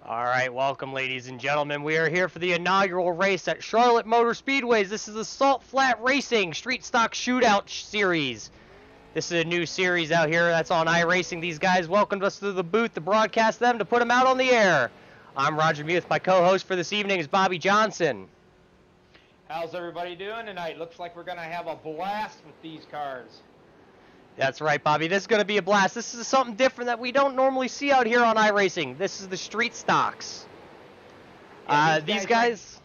All right, welcome, ladies and gentlemen. We are here for the inaugural race at Charlotte Motor Speedways. This is the Salt Flat Racing Street Stock Shootout Series. This is a new series out here that's on iRacing. These guys welcomed us to the booth to broadcast them, to put them out on the air. I'm Roger Muth. My co-host for this evening is Bobby Johnson. How's everybody doing tonight? Looks like we're going to have a blast with these cars. That's right, Bobby. This is going to be a blast. This is something different that we don't normally see out here on iRacing. This is the street stocks. Yeah, these guys...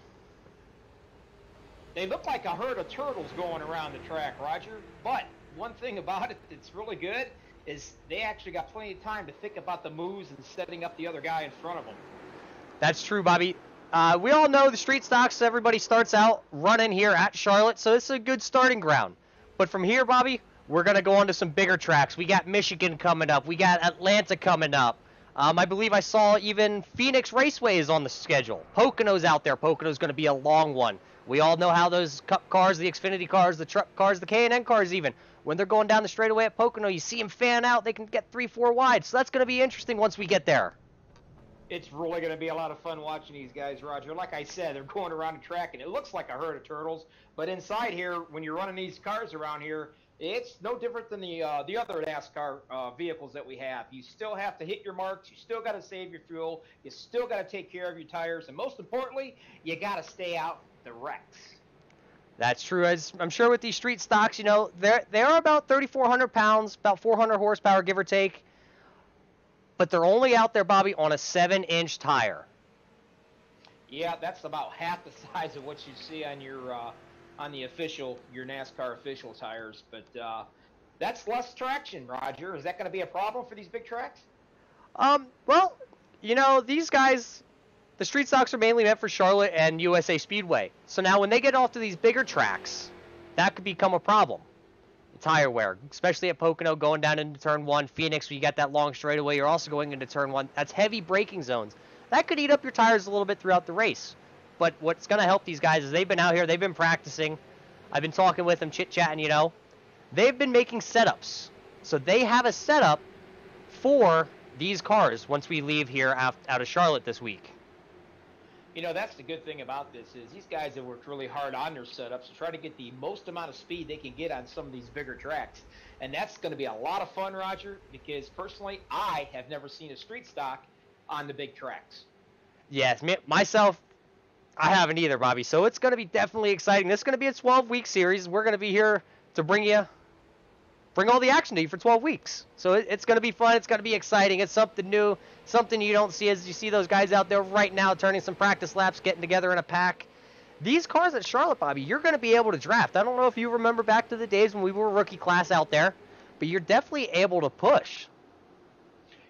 They look like a herd of turtles going around the track, Roger. But one thing about it that's really good is they actually got plenty of time to think about the moves and setting up the other guy in front of them. That's true, Bobby. We all know the street stocks, everybody starts out running here at Charlotte, so it's a good starting ground. But from here, Bobby, we're going to go on to some bigger tracks. We got Michigan coming up. We got Atlanta coming up. I believe I saw even Phoenix Raceway is on the schedule. Pocono's out there. Pocono's going to be a long one. We all know how those Cup cars, the Xfinity cars, the truck cars, the K&N cars even, when they're going down the straightaway at Pocono, you see them fan out. They can get 3-4 wide. So that's going to be interesting once we get there. It's really going to be a lot of fun watching these guys, Roger. Like I said, they're going around the track, and it looks like a herd of turtles. But inside here, when you're running these cars around here, it's no different than the other NASCAR vehicles that we have. You still have to hit your marks. You still got to save your fuel. You still got to take care of your tires. And most importantly, you got to stay out the wrecks. That's true. As I'm sure with these street stocks, you know, they are about 3,400 pounds, about 400 horsepower, give or take. But they're only out there, Bobby, on a 7-inch tire. Yeah, that's about half the size of what you see on your on the official, your NASCAR official tires. But that's less traction, Roger. Is that going to be a problem for these big tracks? Well, you know, these guys, the street stocks are mainly meant for Charlotte and USA Speedway. So now when they get off to these bigger tracks, that could become a problem. Tire wear, especially at Pocono, going down into turn 1. Phoenix, you got that long straightaway, you're also going into turn 1. That's heavy braking zones. That could eat up your tires a little bit throughout the race. But what's going to help these guys is they've been out here, they've been practicing. I've been talking with them, chit-chatting, you know. They've been making setups. So they have a setup for these cars once we leave here out of Charlotte this week. You know, that's the good thing about this is these guys have worked really hard on their setups to try to get the most amount of speed they can get on some of these bigger tracks. And that's going to be a lot of fun, Roger, because personally, I have never seen a street stock on the big tracks. Yes, myself, I haven't either, Bobby. So it's going to be definitely exciting. This is going to be a 12-week series. We're going to be here to bring all the action to you for 12 weeks. So it's going to be fun. It's going to be exciting. It's something new, something you don't see as you see those guys out there right now turning some practice laps, getting together in a pack. These cars at Charlotte, Bobby, you're going to be able to draft. I don't know if you remember back to the days when we were rookie class out there, but you're definitely able to push.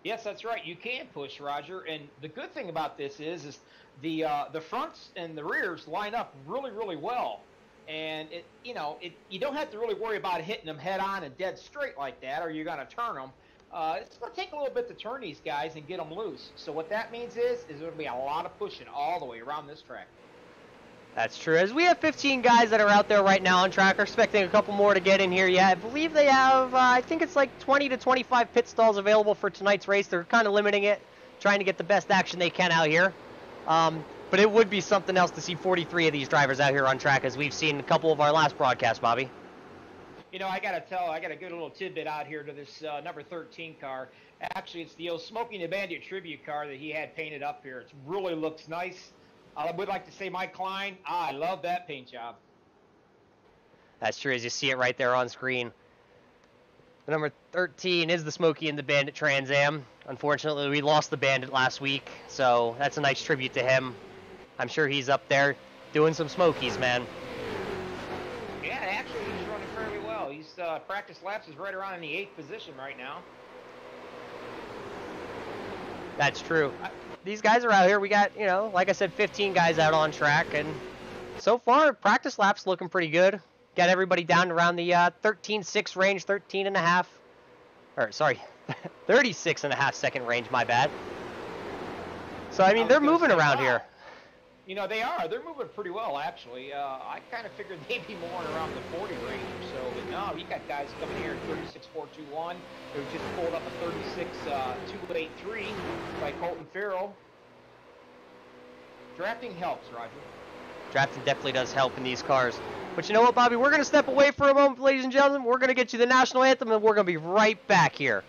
Yes, that's right. You can push, Roger. And the good thing about this is the fronts and the rears line up really, really well. And you don't have to really worry about hitting them head on and dead straight like that, or you're going to turn them. It's going to take a little bit to turn these guys and get them loose. So what that means is there's going to be a lot of pushing all the way around this track. That's true. As we have 15 guys that are out there right now on track, we're expecting a couple more to get in here yet. I believe they have, I think it's like 20 to 25 pit stalls available for tonight's race. They're kind of limiting it, trying to get the best action they can out here. But it would be something else to see 43 of these drivers out here on track, as we've seen a couple of our last broadcasts, Bobby. You know, I got a good little tidbit out here to this number 13 car. Actually, it's the old Smokey and the Bandit tribute car that he had painted up here. It really looks nice. I would like to say Mike Klein, I love that paint job. That's true, as you see it right there on screen. The number 13 is the Smokey and the Bandit Trans Am. Unfortunately, we lost the Bandit last week, so that's a nice tribute to him. I'm sure he's up there doing some Smokies, man. Yeah, actually, he's running fairly well. He's practice laps is right around in the 8th position right now. That's true. These guys are out here. We got, you know, like I said, 15 guys out on track, and so far, practice laps looking pretty good. Got everybody down around the 13.6 range, 36.5 second range, my bad. So, I mean, they're moving around here. You know, they are. They're moving pretty well, actually. I kind of figured they'd be more around the 40 range or so. But no, you got guys coming here at 36.421. They just pulled up a 36.283 by Colton Farrell. Drafting helps, Roger. Drafting definitely does help in these cars. But you know what, Bobby? We're going to step away for a moment, ladies and gentlemen. We're going to get you the national anthem, and we're going to be right back here.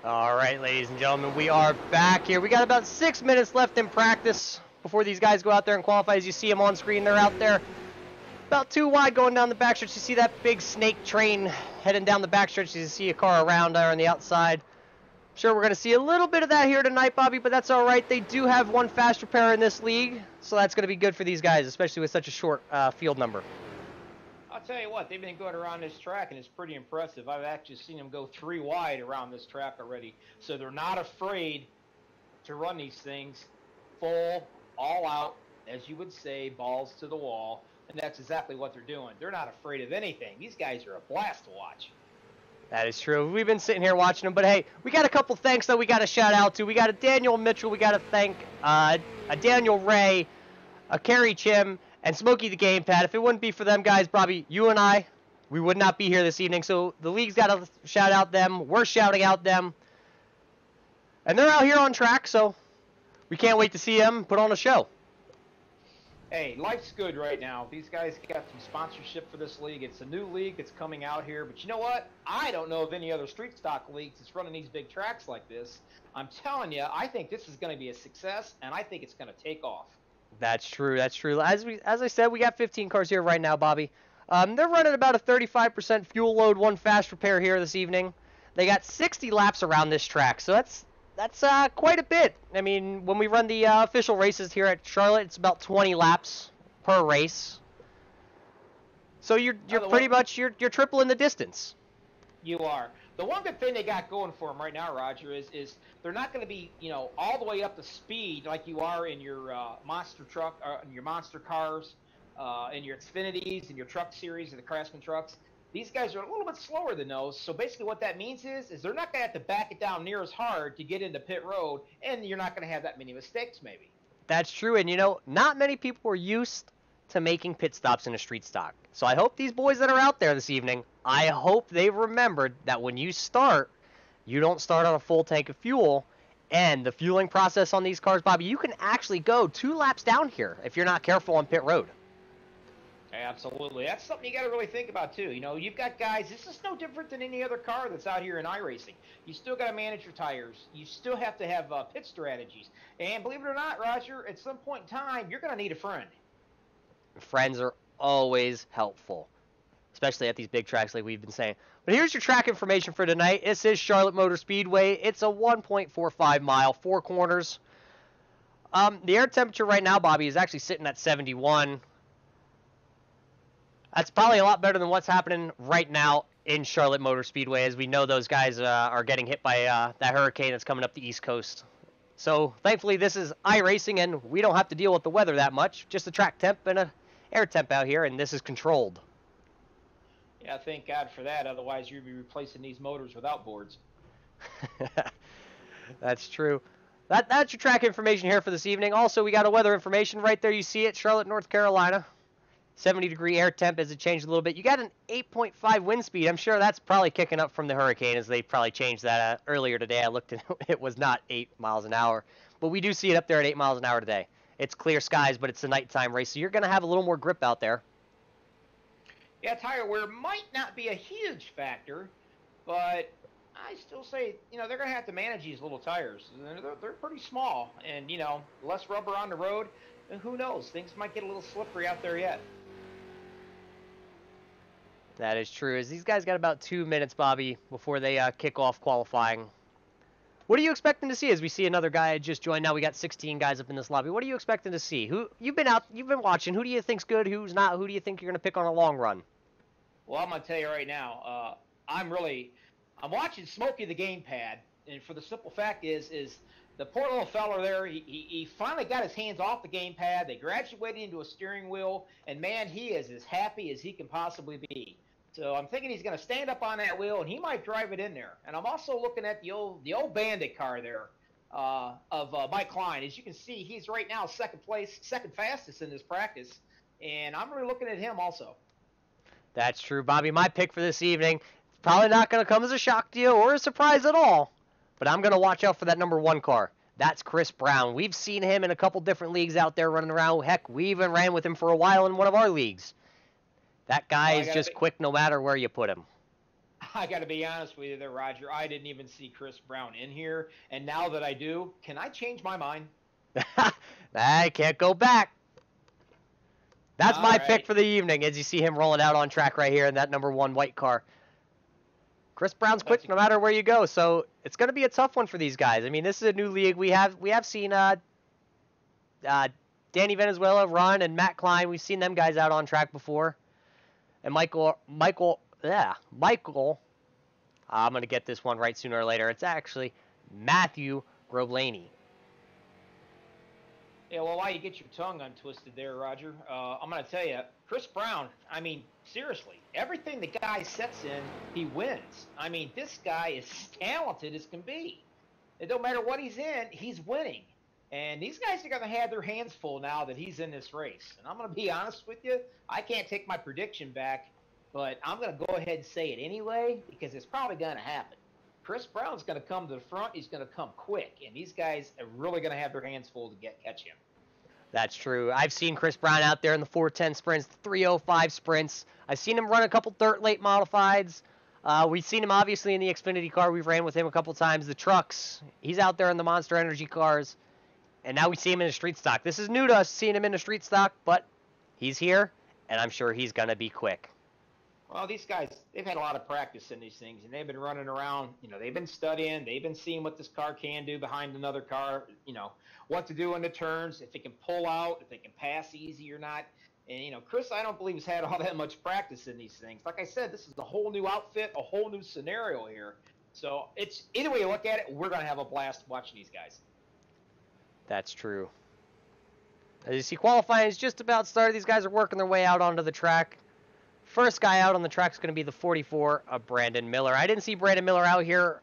All right, ladies and gentlemen, we are back here. We got about 6 minutes left in practice before these guys go out there and qualify. As you see them on screen, they're out there about 2 wide going down the backstretch. You see that big snake train heading down the backstretch. You see a car around there on the outside. Sure, we're going to see a little bit of that here tonight, Bobby, but that's all right. They do have one fast repair in this league, so that's going to be good for these guys, especially with such a short field number. I'll tell you what, they've been going around this track, and it's pretty impressive. I've actually seen them go 3 wide around this track already. So they're not afraid to run these things full, all out, as you would say, balls to the wall. And that's exactly what they're doing. They're not afraid of anything. These guys are a blast to watch. That is true. We've been sitting here watching them, but hey, we got a couple thanks that we got to shout out to. We got a Daniel Mitchell. We got to thank a Daniel Ray, a Kerry Chim, and Smokey the Gamepad. If it wouldn't be for them guys, Bobby, you and I, we would not be here this evening. So the league's got to shout out them. We're shouting out them. And they're out here on track, so we can't wait to see them put on a show. Hey, life's good right now. These guys got some sponsorship for this league. It's a new league that's coming out here. But you know what? I don't know of any other street stock leagues that's running these big tracks like this. I'm telling you, I think this is going to be a success, and I think it's going to take off. That's true. That's true. As I said, we got 15 cars here right now, Bobby. They're running about a 35% fuel load, one fast repair here this evening. They got 60 laps around this track, so that's quite a bit. I mean, when we run the official races here at Charlotte, it's about 20 laps per race. So you're pretty much you're tripling the distance. You are. The one good thing they got going for them right now, Roger, is they're not going to be, all the way up to speed like you are in your monster truck, in your monster cars, in your Xfinities, and your truck series, and the Craftsman trucks. These guys are a little bit slower than those. So basically what that means is they're not going to have to back it down near as hard to get into pit road, and you're not going to have that many mistakes maybe. That's true, and not many people are used to making pit stops in a street stock. So I hope these boys that are out there this evening, I hope they've remembered that when you start, you don't start on a full tank of fuel. And the fueling process on these cars, Bobby, you can actually go 2 laps down here if you're not careful on pit road. Absolutely. That's something you got to really think about, too. You've got guys, this is no different than any other car that's out here in iRacing. You still got to manage your tires. You still have to have pit strategies. And believe it or not, Roger, at some point in time, you're going to need a friend. Friends are always helpful, especially at these big tracks like we've been saying. But here's your track information for tonight. This is Charlotte Motor Speedway. It's a 1.45 mile, 4 corners. The air temperature right now, Bobby, is actually sitting at 71. That's probably a lot better than what's happening right now in Charlotte Motor Speedway, as we know those guys are getting hit by that hurricane that's coming up the East Coast. So thankfully this is iRacing, and we don't have to deal with the weather that much. Just a track temp and an air temp out here, and this is controlled. Yeah, thank God for that. Otherwise, you'd be replacing these motors without boards. That's true. That's your track information here for this evening. Also, we got a weather information right there. You see it, Charlotte, North Carolina. 70-degree air temp as it changed a little bit. You got an 8.5 wind speed. I'm sure that's probably kicking up from the hurricane as they probably changed that earlier today. I looked and it was not 8 miles an hour. But we do see it up there at 8 miles an hour today. It's clear skies, but it's a nighttime race, so you're going to have a little more grip out there. Yeah, tire wear might not be a huge factor, but I still say, they're going to have to manage these little tires. They're pretty small, and, less rubber on the road, and who knows? Things might get a little slippery out there yet. That is true. As these guys got about 2 minutes, Bobby, before they kick off qualifying. What are you expecting to see as we see another guy just joined? Now we got 16 guys up in this lobby. What are you expecting to see? Who you've been watching. Who do you think's good? Who's not? Who do you think you're going to pick on a long run? Well, I'm going to tell you right now, I'm watching Smokey the Gamepad, and for the simple fact is the poor little fella there, he finally got his hands off the gamepad. They graduated into a steering wheel, and man, he is as happy as he can possibly be. So I'm thinking he's going to stand up on that wheel, and he might drive it in there. And I'm also looking at the old Bandit car there of Mike Klein. As you can see, he's right now second fastest in this practice, and I'm really looking at him also. That's true, Bobby. My pick for this evening, it's probably not going to come as a shock to you or a surprise at all, but I'm going to watch out for that number 1 car. That's Chris Brown. We've seen him in a couple different leagues out there running around. Heck, we even ran with him for a while in one of our leagues. That guy is just quick no matter where you put him. I got to be honest with you there, Roger. I didn't even see Chris Brown in here, and now that I do, can I change my mind? I can't go back. That's my pick for the evening as you see him rolling out on track right here in that number 1 white car. Chris Brown's quick no matter where you go, so it's going to be a tough one for these guys. I mean, this is a new league. We have seen Danny Venezuela run and Matt Klein. We've seen them guys out on track before. And Michael, I'm going to get this one right sooner or later. It's actually Matthew Groblaney. Yeah, well, why you get your tongue untwisted there, Roger? I'm going to tell you, Chris Brown, I mean, seriously, everything the guy sets in, he wins. I mean, this guy is talented as can be. It don't matter what he's in, he's winning. And these guys are going to have their hands full now that he's in this race. And I'm going to be honest with you, I can't take my prediction back, but I'm going to go ahead and say it anyway because it's probably going to happen. Chris Brown's going to come to the front. He's going to come quick, and these guys are really going to have their hands full to catch him. That's true. I've seen Chris Brown out there in the 410 sprints, the 305 sprints. I've seen him run a couple dirt late modifieds. We've seen him obviously in the Xfinity car. We've ran with him a couple times. The trucks. He's out there in the Monster Energy cars. And now we see him in a street stock. This is new to us, seeing him in a street stock, but he's here, and I'm sure he's going to be quick. Well, these guys, they've had a lot of practice in these things, and they've been running around. They've been studying. They've been seeing what this car can do behind another car, what to do in the turns, if it can pull out, if it can pass easy or not. And, Chris, I don't believe has had all that much practice in these things. Like I said, this is a whole new outfit, a whole new scenario here. So it's either way you look at it, we're going to have a blast watching these guys. That's true. As you see, qualifying is just about started. These guys are working their way out onto the track. First guy out on the track is going to be the 44 of Brandon Miller. I didn't see Brandon Miller out here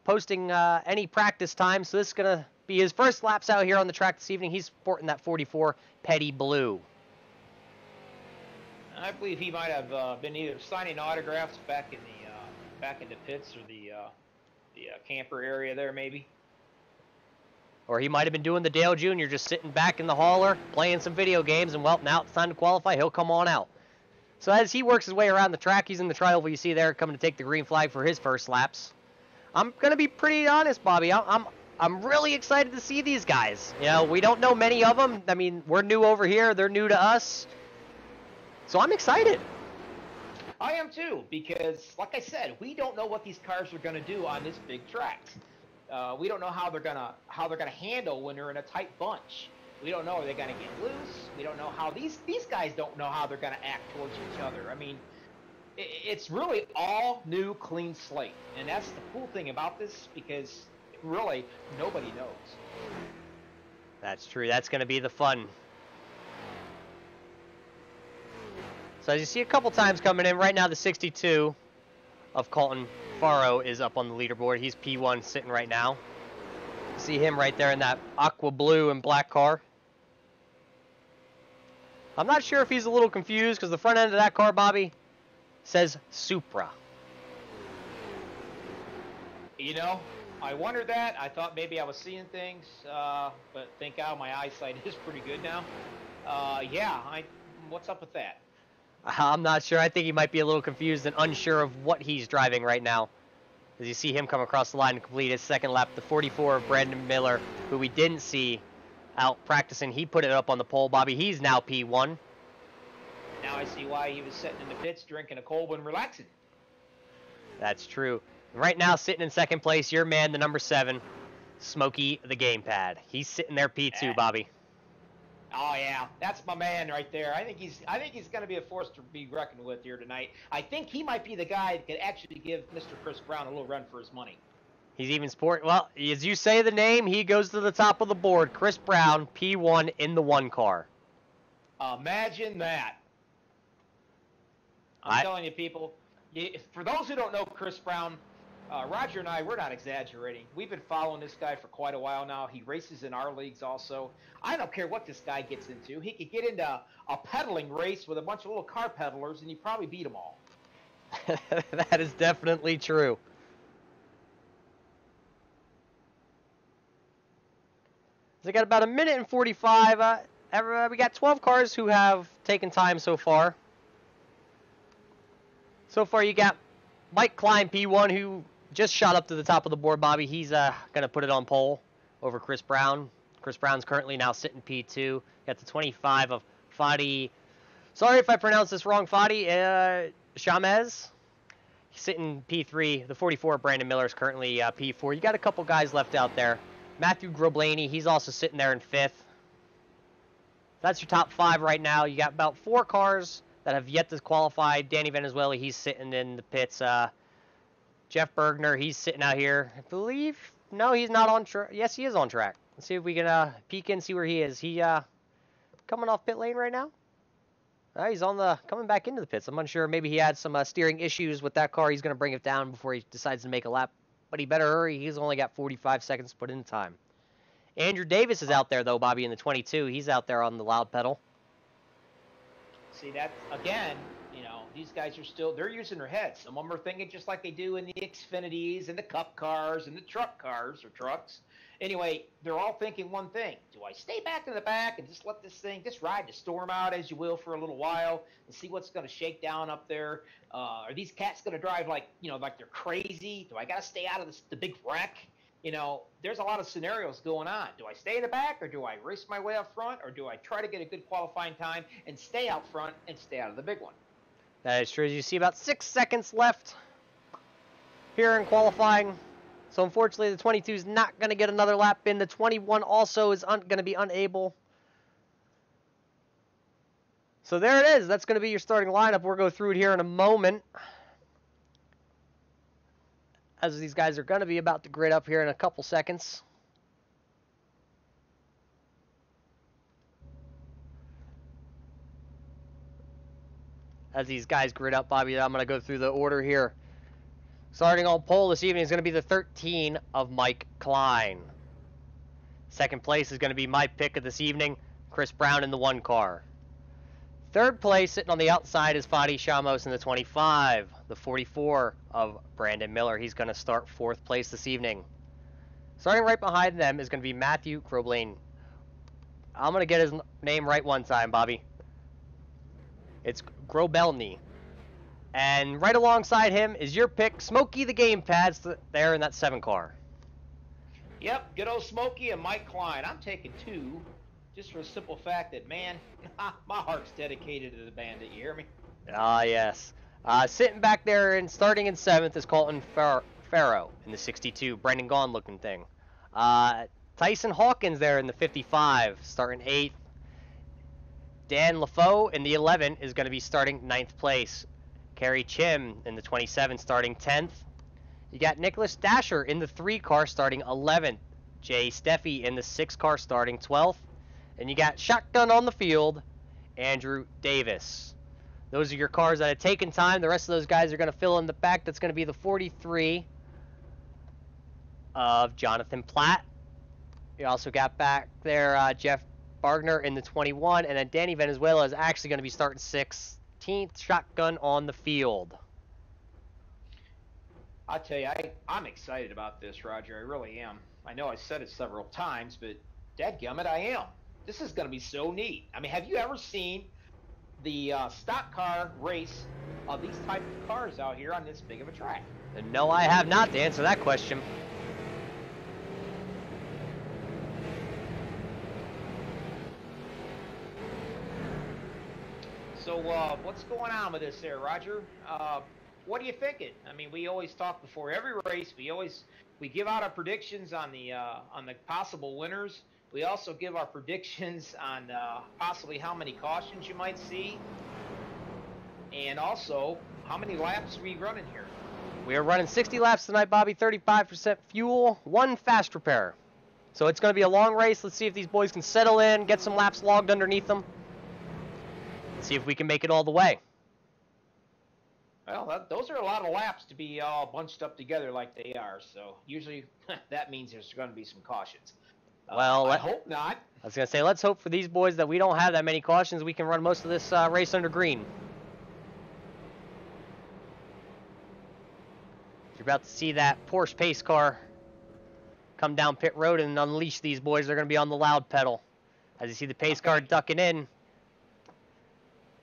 posting any practice time, so this is going to be his first laps out here on the track this evening. He's sporting that 44 Petty Blue. I believe he might have been either signing autographs back in the pits or the camper area there, maybe. Or he might have been doing the Dale Jr., just sitting back in the hauler, playing some video games, and, well, now it's time to qualify. He'll come on out. So as he works his way around the track, he's in the tri-oval you see there, coming to take the green flag for his first laps. I'm going to be pretty honest, Bobby. I'm really excited to see these guys. We don't know many of them. I mean, we're new over here. They're new to us. So I'm excited. I am too, because, like I said, we don't know what these cars are going to do on this big track. We don't know how they're gonna handle when they're in a tight bunch. We don't know, are they gonna get loose? We don't know how these guys don't know how they're gonna act towards each other. I mean, it's really all new, clean slate, and that's the cool thing about this because really nobody knows. That's true. That's gonna be the fun. So as you see a couple times coming in, right now the 62 of Colton Faro is up on the leaderboard. He's P1 sitting right now. See him right there in that aqua blue and black car. I'm not sure if he's a little confused because the front end of that car, Bobby, says Supra. You know, I wondered that. I thought maybe I was seeing things, but thank God my eyesight is pretty good now. Yeah, what's up with that? I'm not sure. I think he might be a little confused and unsure of what he's driving right now. As you see him come across the line and complete his second lap, the 44 of Brandon Miller, who we didn't see out practicing. He put it up on the pole, Bobby. He's now P1. Now I see why he was sitting in the pits drinking a cold and relaxing. That's true. Right now, sitting in second place, your man, the number 7, Smokey the Gamepad. He's sitting there P2, Bobby. Oh yeah, that's my man right there. I think he's going to be a force to be reckoned with here tonight. I think he might be the guy that could actually give Mr. Chris Brown a little run for his money. He's even well, as you say the name, he goes to the top of the board. Chris Brown, P1 in the 1 car. Imagine that. I'm telling you, people. For those who don't know Chris Brown, Roger and I, we're not exaggerating. We've been following this guy for quite a while now. He races in our leagues also. I don't care what this guy gets into. He could get into a pedaling race with a bunch of little car peddlers, and he'd probably beat them all. That is definitely true. So we got about 1:45. We got 12 cars who have taken time so far. So far, you got Mike Klein, P1, who just shot up to the top of the board, Bobby. He's going to put it on pole over Chris Brown. Chris Brown's currently now sitting P2. Got the 25 of Fadi. Sorry if I pronounced this wrong, Fadi. Chamez. He's sitting P3. The 44 of Brandon Miller is currently P4. You got a couple guys left out there. Matthew Groblaney, he's also sitting there in 5th. That's your top 5 right now. You got about 4 cars that have yet to qualify. Danny Venezuela, he's sitting in the pits. Jeff Bergner, he's sitting out here. I believe, no, he's not on track. Yes, he is on track. Let's see if we can peek in, see where he is. He coming off pit lane right now? He's coming back into the pits. I'm unsure. Maybe he had some steering issues with that car. He's going to bring it down before he decides to make a lap. But he better hurry. He's only got 45 seconds to put in time. Andrew Davis is out there, though, Bobby, in the 22. He's out there on the loud pedal. See, that, again, you know, these guys are they're using their heads. Some of them are thinking just like they do in the Xfinities and the Cup cars and the truck cars or trucks. Anyway, they're all thinking one thing. Do I stay back in the back and just let this thing, just ride the storm out as you will for a little while and see what's going to shake down up there? Are these cats going to drive like, you know, like they're crazy? Do I got to stay out of the big wreck? You know, there's a lot of scenarios going on. Do I stay in the back, or do I race my way up front, or do I try to get a good qualifying time and stay out front and stay out of the big one? That is true. As you see, about 6 seconds left here in qualifying. So unfortunately, the 22 is not going to get another lap in. The 21 also is going to be unable. So there it is. That's going to be your starting lineup. We'll go through it here in a moment, as these guys are going to be about to grid up here in a couple seconds. As these guys grid up, Bobby, I'm going to go through the order here. Starting on pole this evening is going to be the 13 of Mike Klein. Second place is going to be my pick of this evening, Chris Brown in the 1 car. Third place, sitting on the outside, is Fadi Shamos in the 25. The 44 of Brandon Miller. He's going to start 4th place this evening. Starting right behind them is going to be Matthew Groblain. I'm going to get his name right one time, Bobby. It's Grobelny. And right alongside him is your pick, Smokey the Gamepads, there in that 7 car. Yep, good old Smokey and Mike Klein. I'm taking 2. Just for the simple fact that, man, my heart's dedicated to the Bandit. You hear me? Ah, yes. Sitting back there and starting in 7th is Colton Faro in the 62. Brendan Gaughan looking thing. Tyson Hawkins there in the 55, starting 8th. Dan LaFoe in the 11 is going to be starting 9th place. Kerry Chim in the 27, starting 10th. You got Nicholas Dasher in the 3 car, starting 11th. Jay Steffi in the 6 car, starting 12th. And you got shotgun on the field, Andrew Davis. Those are your cars that have taken time. The rest of those guys are going to fill in the back. That's going to be the 43 of Jonathan Platt. You also got back there Jeff Bargner in the 21, and then Danny Venezuela is actually going to be starting 16th shotgun on the field. I'll tell you, I'm excited about this, Roger. I really am. I know I said it several times, but dadgummit, I am. This is going to be so neat. I mean, have you ever seen the stock car race of these type of cars out here on this big of a track? No, I have not, to answer that question. So what's going on with this there, Roger? What are you thinking? I mean, we always talk before every race. We give out our predictions on the possible winners. We also give our predictions on possibly how many cautions you might see, and also how many laps we running here. We are running 60 laps tonight, Bobby. 35% fuel, 1 fast repair. So it's going to be a long race. Let's see if these boys can settle in, get some laps logged underneath them. See if we can make it all the way. Well, those are a lot of laps to be all bunched up together like they are. So usually that means there's going to be some cautions. Well, I hope not. I was going to say, let's hope for these boys that we don't have that many cautions. We can run most of this race under green. You're about to see that Porsche pace car come down pit road and unleash these boys. They're going to be on the loud pedal. As you see the pace car ducking in.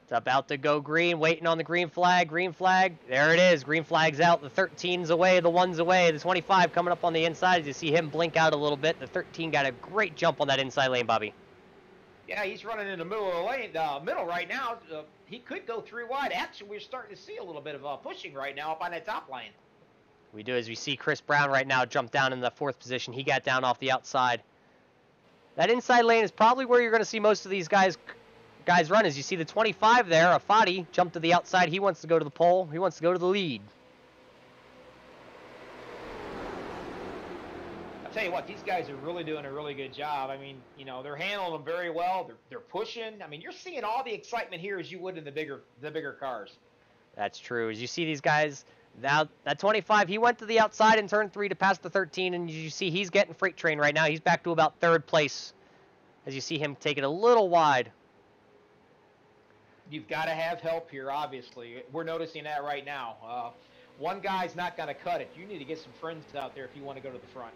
It's about to go green, waiting on the green flag. Green flag, there it is. Green flag's out. The 13's away, the 1's away. The 25 coming up on the inside. As you see him blink out a little bit. The 13 got a great jump on that inside lane, Bobby. Yeah, he's running in the middle of the lane, middle right now. He could go 3 wide. Actually, we're starting to see a little bit of pushing right now up on that top lane. We do, as we see Chris Brown right now jump down in the 4th position. He got down off the outside. That inside lane is probably where you're going to see most of these guys run. As you see the 25 there, Afadi jumped to the outside. He wants to go to the pole. He wants to go to the lead. I'll tell you what, these guys are really doing a really good job. I mean, you know, they're handling them very well. They're pushing. I mean, you're seeing all the excitement here as you would in the bigger cars. That's true. As you see these guys, now that 25, he went to the outside in turn 3 to pass the 13, and you see he's getting freight train right now. He's back to about 3rd place. As you see him take it a little wide. You've got to have help here, obviously. We're noticing that right now. One guy's not going to cut it. You need to get some friends out there if you want to go to the front.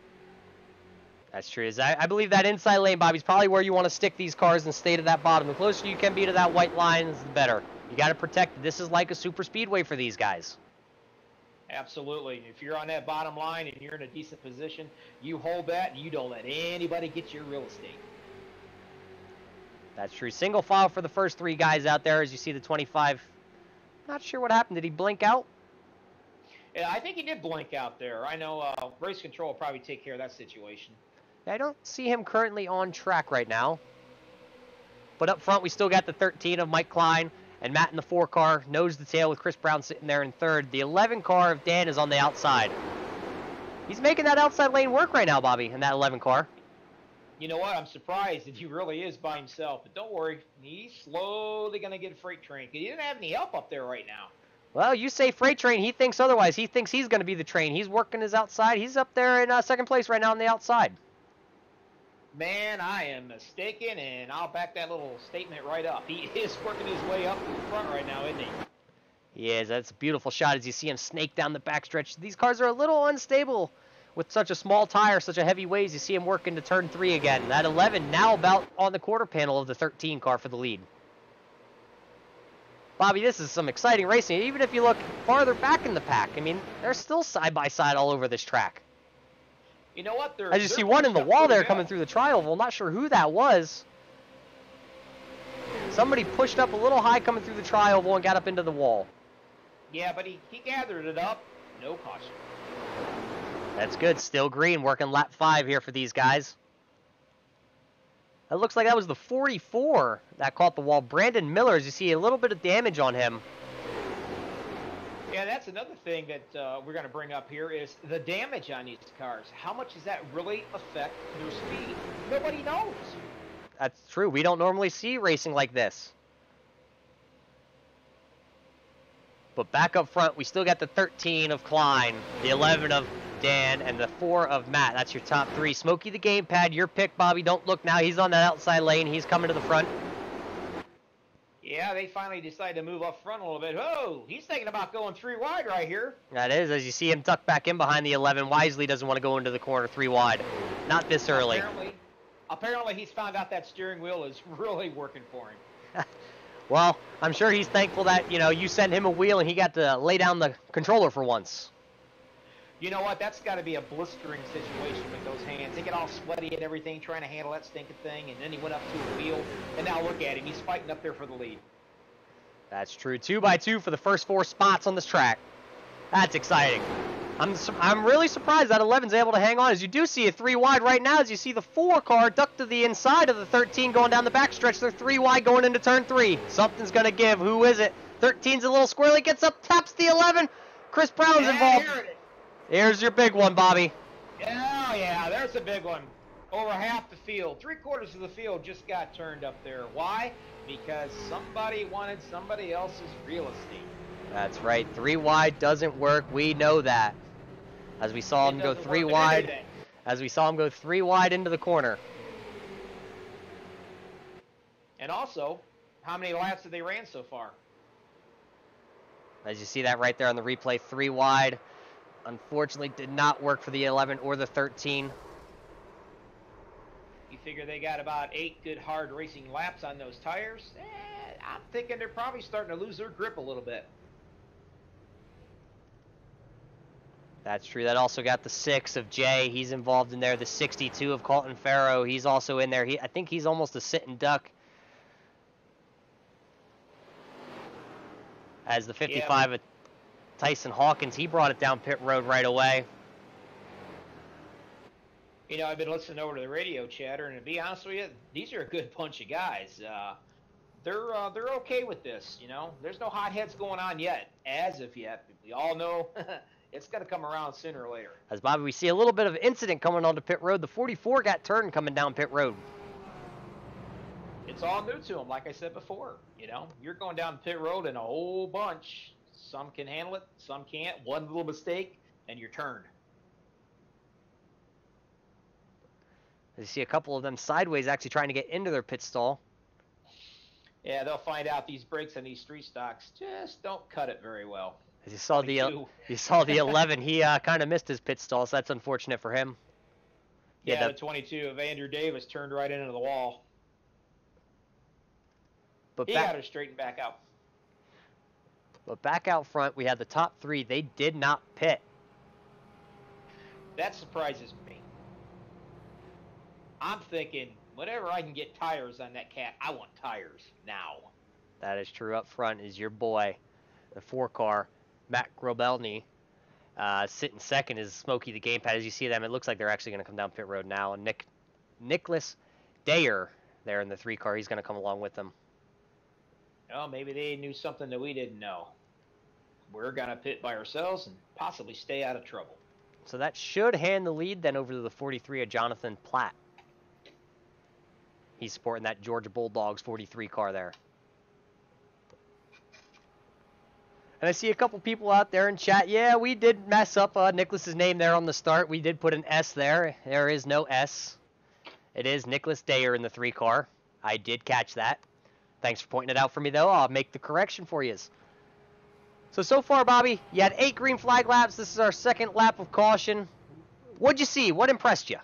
That's true. I believe that inside lane, Bobby, is probably where you want to stick these cars and stay to that bottom. The closer you can be to that white line, the better. You got to protect it. This is like a super speedway for these guys. Absolutely. If you're on that bottom line and you're in a decent position, you hold that and you don't let anybody get your real estate. That's true. Single file for the first 3 guys out there as you see the 25. Not sure what happened. Did he blink out? Yeah, I think he did blink out there. I know race control will probably take care of that situation. I don't see him currently on track right now. But up front, we still got the 13 of Mike Klein and Matt in the 4 car, nose to tail with Chris Brown sitting there in 3rd. The 11 car of Dan is on the outside. He's making that outside lane work right now, Bobby, in that 11 car. You know what? I'm surprised that he really is by himself. But don't worry, he's slowly going to get a freight train. He didn't have any help up there right now. Well, you say freight train, he thinks otherwise. He thinks he's going to be the train. He's working his outside. He's up there in 2nd place right now on the outside. Man, I am mistaken, and I'll back that little statement right up. He is working his way up to the front right now, isn't he? He is. That's a beautiful shot as you see him snake down the backstretch. These cars are a little unstable with such a small tire, such a heavy weight. You see him working to turn 3 again. That 11 now about on the quarter panel of the 13 car for the lead. Bobby, this is some exciting racing. Even if you look farther back in the pack, I mean, they're still side-by-side all over this track. You know what? As you see one in the wall there coming through the tri-oval. Not sure who that was. Somebody pushed up a little high coming through the tri-oval and got up into the wall. Yeah, but he gathered it up. No caution. That's good. Still green, working lap 5 here for these guys. That looks like that was the 44 that caught the wall. Brandon Miller, as you see a little bit of damage on him. Yeah, that's another thing that we're going to bring up here is the damage on these cars. How much does that really affect their speed? Nobody knows. That's true. We don't normally see racing like this. But back up front, we still got the 13 of Klein, the 11 of Dan, and the 4 of Matt. That's your top 3. Smokey the gamepad, your pick, Bobby. Don't look now. He's on that outside lane. He's coming to the front. Yeah, they finally decided to move up front a little bit. Oh, he's thinking about going 3 wide right here. That is, as you see him tuck back in behind the 11. Wisely doesn't want to go into the corner 3 wide. Not this early. Apparently he's found out that steering wheel is really working for him. Well, I'm sure he's thankful that, you know, you sent him a wheel and he got to lay down the controller for once. You know what? That's got to be a blistering situation with those hands. They get all sweaty and everything trying to handle that stinking thing, and then he went up to a wheel, and now look at him. He's fighting up there for the lead. That's true. 2x2 for the first 4 spots on this track. That's exciting. I'm really surprised that 11's able to hang on, as you do see a 3 wide right now, as you see the 4 car duck to the inside of the 13 going down the backstretch. They're 3 wide going into turn 3. Something's going to give. Who is it? 13's a little squirrely, gets up, taps the 11. Chris Brown's involved. Here's your big one, Bobby. Oh, yeah, there's a big one. Over half the field, 3/4 of the field just got turned up there. Why? Because somebody wanted somebody else's real estate. That's right. 3 wide doesn't work. We know that. As we saw him go 3 wide. As we saw him go 3 wide into the corner. And also, how many laps have they ran so far? As you see that right there on the replay, 3 wide. Unfortunately, did not work for the 11 or the 13. You figure they got about 8 good hard racing laps on those tires? I'm thinking they're probably starting to lose their grip a little bit. That's true. That also got the 6 of Jay. He's involved in there. The 62 of Colton Farrow. He's also in there. I think he's almost a sit and duck. As the 55 of Tyson Hawkins, he brought it down pit road right away. You know, I've been listening over to the radio chatter, and to be honest with you, these are a good bunch of guys. They're okay with this, you know. There's no hotheads going on yet, as of yet. We all know it's going to come around sooner or later. As Bobby, we see a little bit of incident coming onto pit road. The 44 got turned coming down pit road. It's all new to them, like I said before. You know, you're going down pit road in a whole bunch. Some can handle it, some can't. One little mistake, and you're turned. You see a couple of them sideways actually trying to get into their pit stall. Yeah, they'll find out these brakes on these street stocks just don't cut it very well. As you saw the 11, he kind of missed his pit stall, so that's unfortunate for him. Yeah, the 22 of Andrew Davis turned right into the wall. But he got her straightened back out. But back out front, we had the top 3. They did not pit. That surprises me. I'm thinking, whenever I can get tires on that cat, I want tires now. That is true. Up front is your boy, the 4 car, Matt Grobelny. Sitting second is Smokey the gamepad. As you see them, it looks like they're actually going to come down pit road now. And Nicholas Dayer there in the 3 car, he's going to come along with them. Oh, maybe they knew something that we didn't know. We're going to pit by ourselves and possibly stay out of trouble. So that should hand the lead then over to the 43 of Jonathan Platt. He's sporting that Georgia Bulldogs 43 car there. And I see a couple people out there in chat. Yeah, we did mess up Nicholas's name there on the start. We did put an S there. There is no S. It is Nicholas Dayer in the 3 car. I did catch that. Thanks for pointing it out for me, though. I'll make the correction for you. So far, Bobby, you had 8 green flag laps. This is our 2nd lap of caution. What'd you see? What impressed you?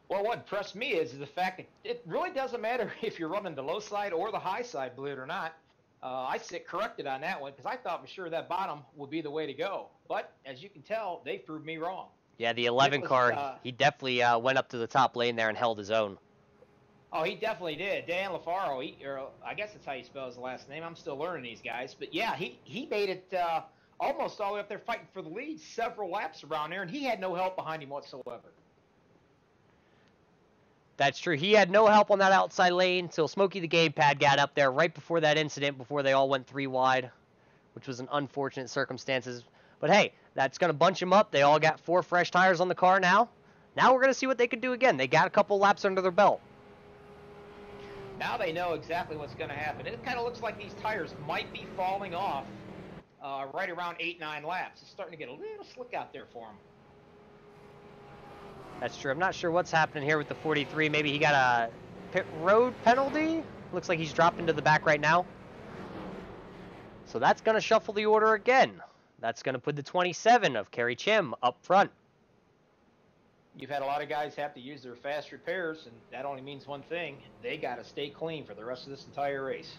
Well, what impressed me is the fact that it really doesn't matter if you're running the low side or the high side, believe it or not. I sit corrected on that one because I thought for sure that bottom would be the way to go. But as you can tell, they proved me wrong. Yeah, the 11 car, he definitely went up to the top lane there and held his own. Oh, he definitely did. Dan LaFaro, or I guess that's how you spell his last name. I'm still learning these guys. But, yeah, he made it almost all the way up there fighting for the lead several laps around there, and he had no help behind him whatsoever. That's true. He had no help on that outside lane until Smokey the gamepad got up there right before that incident, before they all went 3 wide, which was an unfortunate circumstances. But, hey, that's going to bunch them up. They all got 4 fresh tires on the car now. Now we're going to see what they can do again. They got a couple laps under their belt. Now they know exactly what's going to happen. It kind of looks like these tires might be falling off right around 8-9 laps. It's starting to get a little slick out there for him. That's true. I'm not sure what's happening here with the 43. Maybe he got a pit road penalty. Looks like he's dropped into the back right now. So that's going to shuffle the order again. That's going to put the 27 of Kerry Chim up front. You've had a lot of guys have to use their fast repairs, and that only means one thing. They got to stay clean for the rest of this entire race.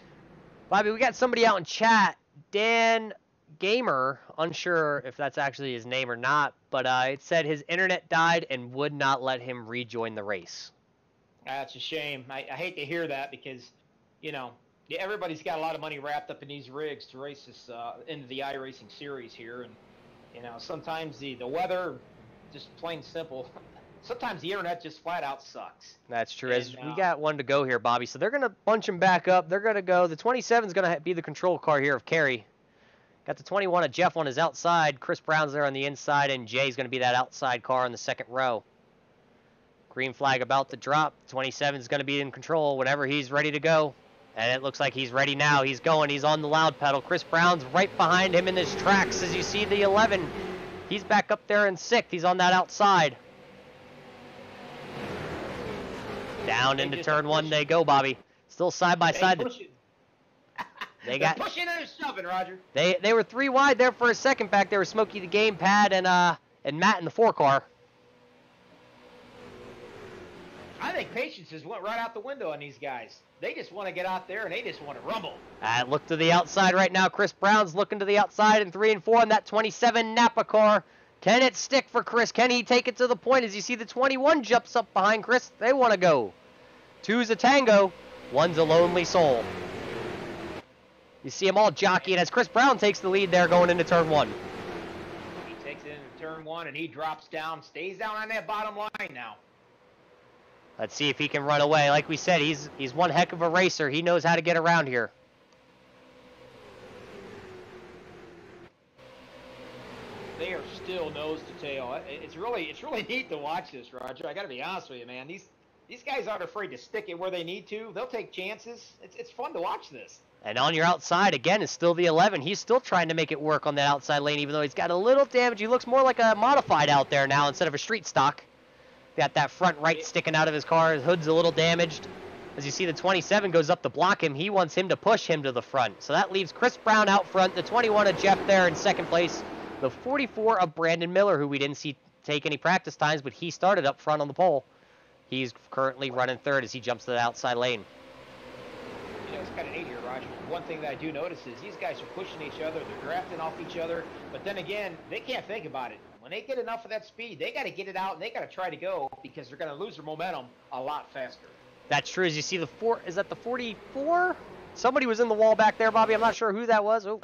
Bobby, we got somebody out in chat. Dan Gamer, unsure if that's actually his name or not, but it said his internet died and would not let him rejoin the race. That's a shame. I hate to hear that because, you know, everybody's got a lot of money wrapped up in these rigs to race this into the iRacing series here, and you know sometimes the weather, just plain simple. Sometimes the internet just flat out sucks. That's true. As we got one to go here, Bobby. So they're gonna bunch him back up. They're gonna go. The 27 is gonna be the control car here of Kerry. Got the 21 of Jeff on his outside. Chris Brown's there on the inside, and Jay's gonna be that outside car in the second row. Green flag about to drop. 27 is gonna be in control whenever he's ready to go. And it looks like he's ready now. He's going. He's on the loud pedal. Chris Brown's right behind him in his tracks. As you see the 11, he's back up there in 6th. He's on that outside. Down into turn 1 they go, Bobby. Still side by side. They got pushing and shoving, Roger. They were 3 wide there for a second back. There were Smokey the Gamepad and Matt in the 4 car. I think patience has went right out the window on these guys. They just want to get out there and they just want to rumble. Look to the outside right now. Chris Brown's looking to the outside in 3 and 4 on that 27 Napa car. Can it stick for Chris? Can he take it to the point? As you see the 21 jumps up behind Chris. They want to go. 2's a tango. 1's a lonely soul. You see them all jockeying as Chris Brown takes the lead there going into turn 1. He takes it into turn 1 and he drops down, stays down on that bottom line now. Let's see if he can run away. Like we said, he's one heck of a racer. He knows how to get around here. They are still nose to tail. It's really neat to watch this, Roger. I got to be honest with you, man. These guys aren't afraid to stick it where they need to. They'll take chances. It's fun to watch this. And on your outside, again, is still the 11. He's still trying to make it work on that outside lane, even though he's got a little damage. He looks more like a modified out there now instead of a street stock. Got that front right sticking out of his car. His hood's a little damaged. As you see, the 27 goes up to block him. He wants him to push him to the front. So that leaves Chris Brown out front. The 21 of Jeff there in second place. The 44 of Brandon Miller, who we didn't see take any practice times, but he started up front on the pole. He's currently running third as he jumps to the outside lane. You know, it's kind of neat here, Roger. One thing that I do notice is these guys are pushing each other. They're drafting off each other. But then again, they can't think about it. When they get enough of that speed, they got to get it out and they got to try to go because they're going to lose their momentum a lot faster. That's true. As you see the 4, is that the 44? Somebody was in the wall back there, Bobby. I'm not sure who that was. Oh.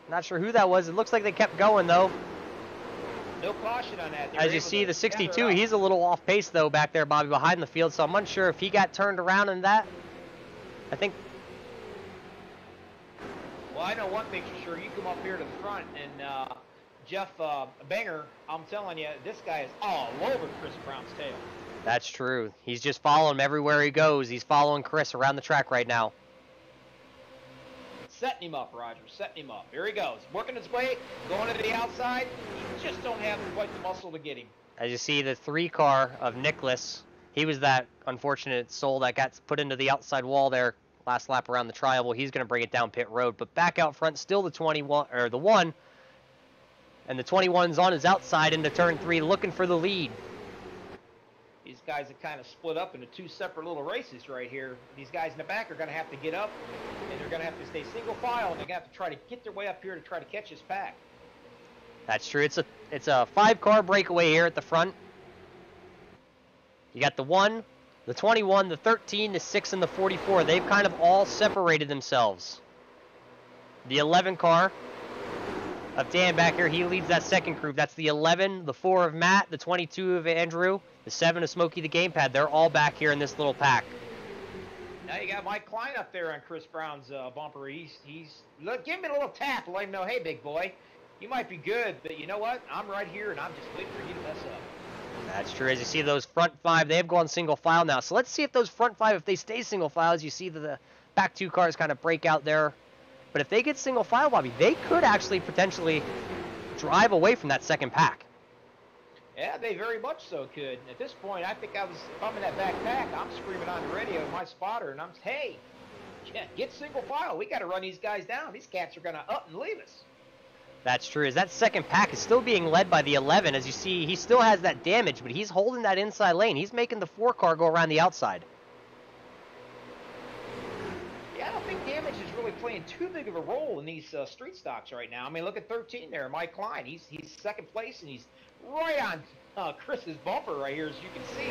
Not sure who that was. It looks like they kept going, though. No caution on that. As you see, the 62, he's a little off pace, though, back there, Bobby, behind the field. So I'm unsure if he got turned around in that. I think... Well, I know one thing for sure. You come up here to the front, and Jeff Banger, I'm telling you, this guy is all over Chris Brown's tail. That's true. He's just following him everywhere he goes. He's following Chris around the track right now. Setting him up, Roger. Setting him up. Here he goes. Working his way, going to the outside. You just don't have quite the muscle to get him. As you see, the 3 car of Nicholas, he was that unfortunate soul that got put into the outside wall there last lap around the trial. Well, he's going to bring it down pit road. But back out front, still the 21, or the 1. And the 21's on his outside into turn 3, looking for the lead. These guys have kind of split up into 2 separate little races right here. These guys in the back are going to have to get up, and they're going to have to stay single file, and they're going to have to try to get their way up here to try to catch this pack. That's true. It's a 5-car breakaway here at the front. You got the 1, the 21, the 13, the 6, and the 44. They've kind of all separated themselves. The 11 car of Dan back here, he leads that second group. That's the 11, the 4 of Matt, the 22 of Andrew, the 7 of Smokey the Gamepad. They're all back here in this little pack. Now you got Mike Klein up there on Chris Brown's bumper. Look, give me a little tap to let him know, hey, big boy, you might be good, but you know what? I'm right here, and I'm just waiting for you to mess up. That's true. As you see those front 5, they've gone single file now. So let's see if those front 5, if they stay single file, as you see the back 2 cars kind of break out there. But if they get single file, Bobby, they could actually potentially drive away from that second pack. Yeah, they very much so could. At this point, I think if I'm in that back pack, I'm screaming on the radio to my spotter, and I'm, hey, yeah, get single file. We got to run these guys down. These cats are going to up and leave us. That's true. As that second pack is still being led by the 11. As you see, he still has that damage, but he's holding that inside lane. He's making the 4 car go around the outside. Yeah, I don't think damage is really playing too big of a role in these street stocks right now. I mean, look at 13 there, Mike Klein. He's second place, and he's right on Chris's bumper right here, as you can see.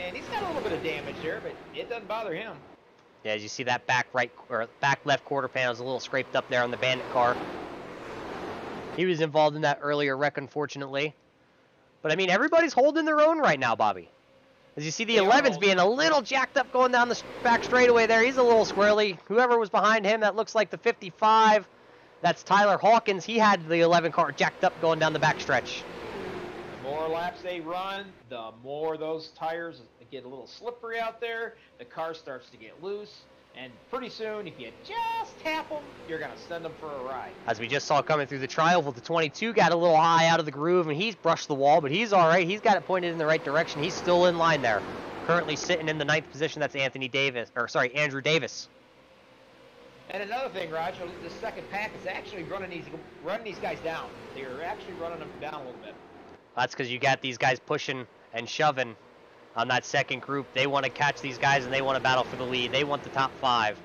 And he's got a little bit of damage there, but it doesn't bother him. Yeah, as you see that back right or back left quarter panel is a little scraped up there on the Bandit car. He was involved in that earlier wreck, unfortunately. But I mean, everybody's holding their own right now, Bobby. As you see the 11's being a little jacked up going down the back straightaway there. He's a little squirrely. Whoever was behind him, that looks like the 55. That's Tyler Hawkins. He had the 11 car jacked up going down the back stretch. The more laps they run, the more those tires get a little slippery out there. The car starts to get loose. And pretty soon, if you just tap them, you're going to send them for a ride. As we just saw coming through the trial, the 22 got a little high out of the groove, and he's brushed the wall, but he's all right. He's got it pointed in the right direction. He's still in line there. Currently sitting in the 9th position. That's Andrew Davis. And another thing, Roger, the second pack is actually running these guys down. They're actually running them down a little bit. That's because you got these guys pushing and shoving on that second group. They want to catch these guys, and they want to battle for the lead. They want the top 5.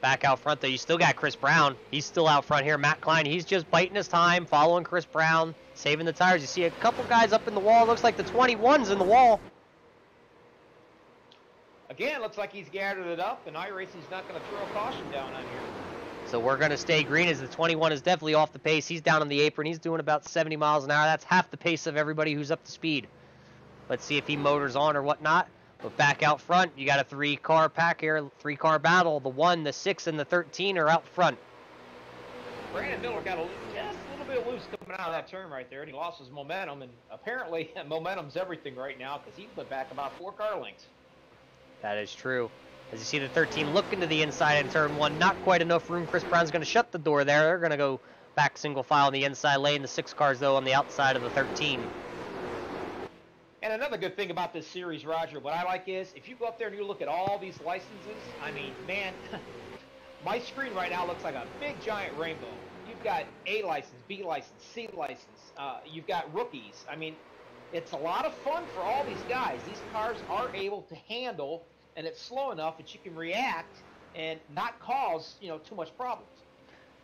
Back out front, though, you still got Chris Brown. He's still out front here. Matt Klein, he's just biting his time, following Chris Brown, saving the tires. You see a couple guys up in the wall. Looks like the 21's in the wall. Again, looks like he's gathered it up, and iRacing's not going to throw caution down on here. So we're going to stay green as the 21 is definitely off the pace. He's down on the apron. He's doing about 70 miles an hour. That's half the pace of everybody who's up to speed. Let's see if he motors on or whatnot. But back out front, you got a 3-car pack here, 3-car battle. The 1, the 6, and the 13 are out front. Brandon Miller got just a little bit loose coming out of that turn right there, and he lost his momentum. And apparently, momentum's everything right now because he went back about 4 car lengths. That is true. As you see the 13 looking to the inside in turn 1, not quite enough room. Chris Brown's going to shut the door there. They're going to go back single file in the inside lane. The 6 cars, though, on the outside of the 13. And another good thing about this series, Roger, what I like is, if you go up there and you look at all these licenses, I mean, man, my screen right now looks like a big giant rainbow. You've got A license, B license, C license, you've got rookies. I mean, it's a lot of fun for all these guys. These cars are able to handle, and it's slow enough that you can react and not cause, too much problems.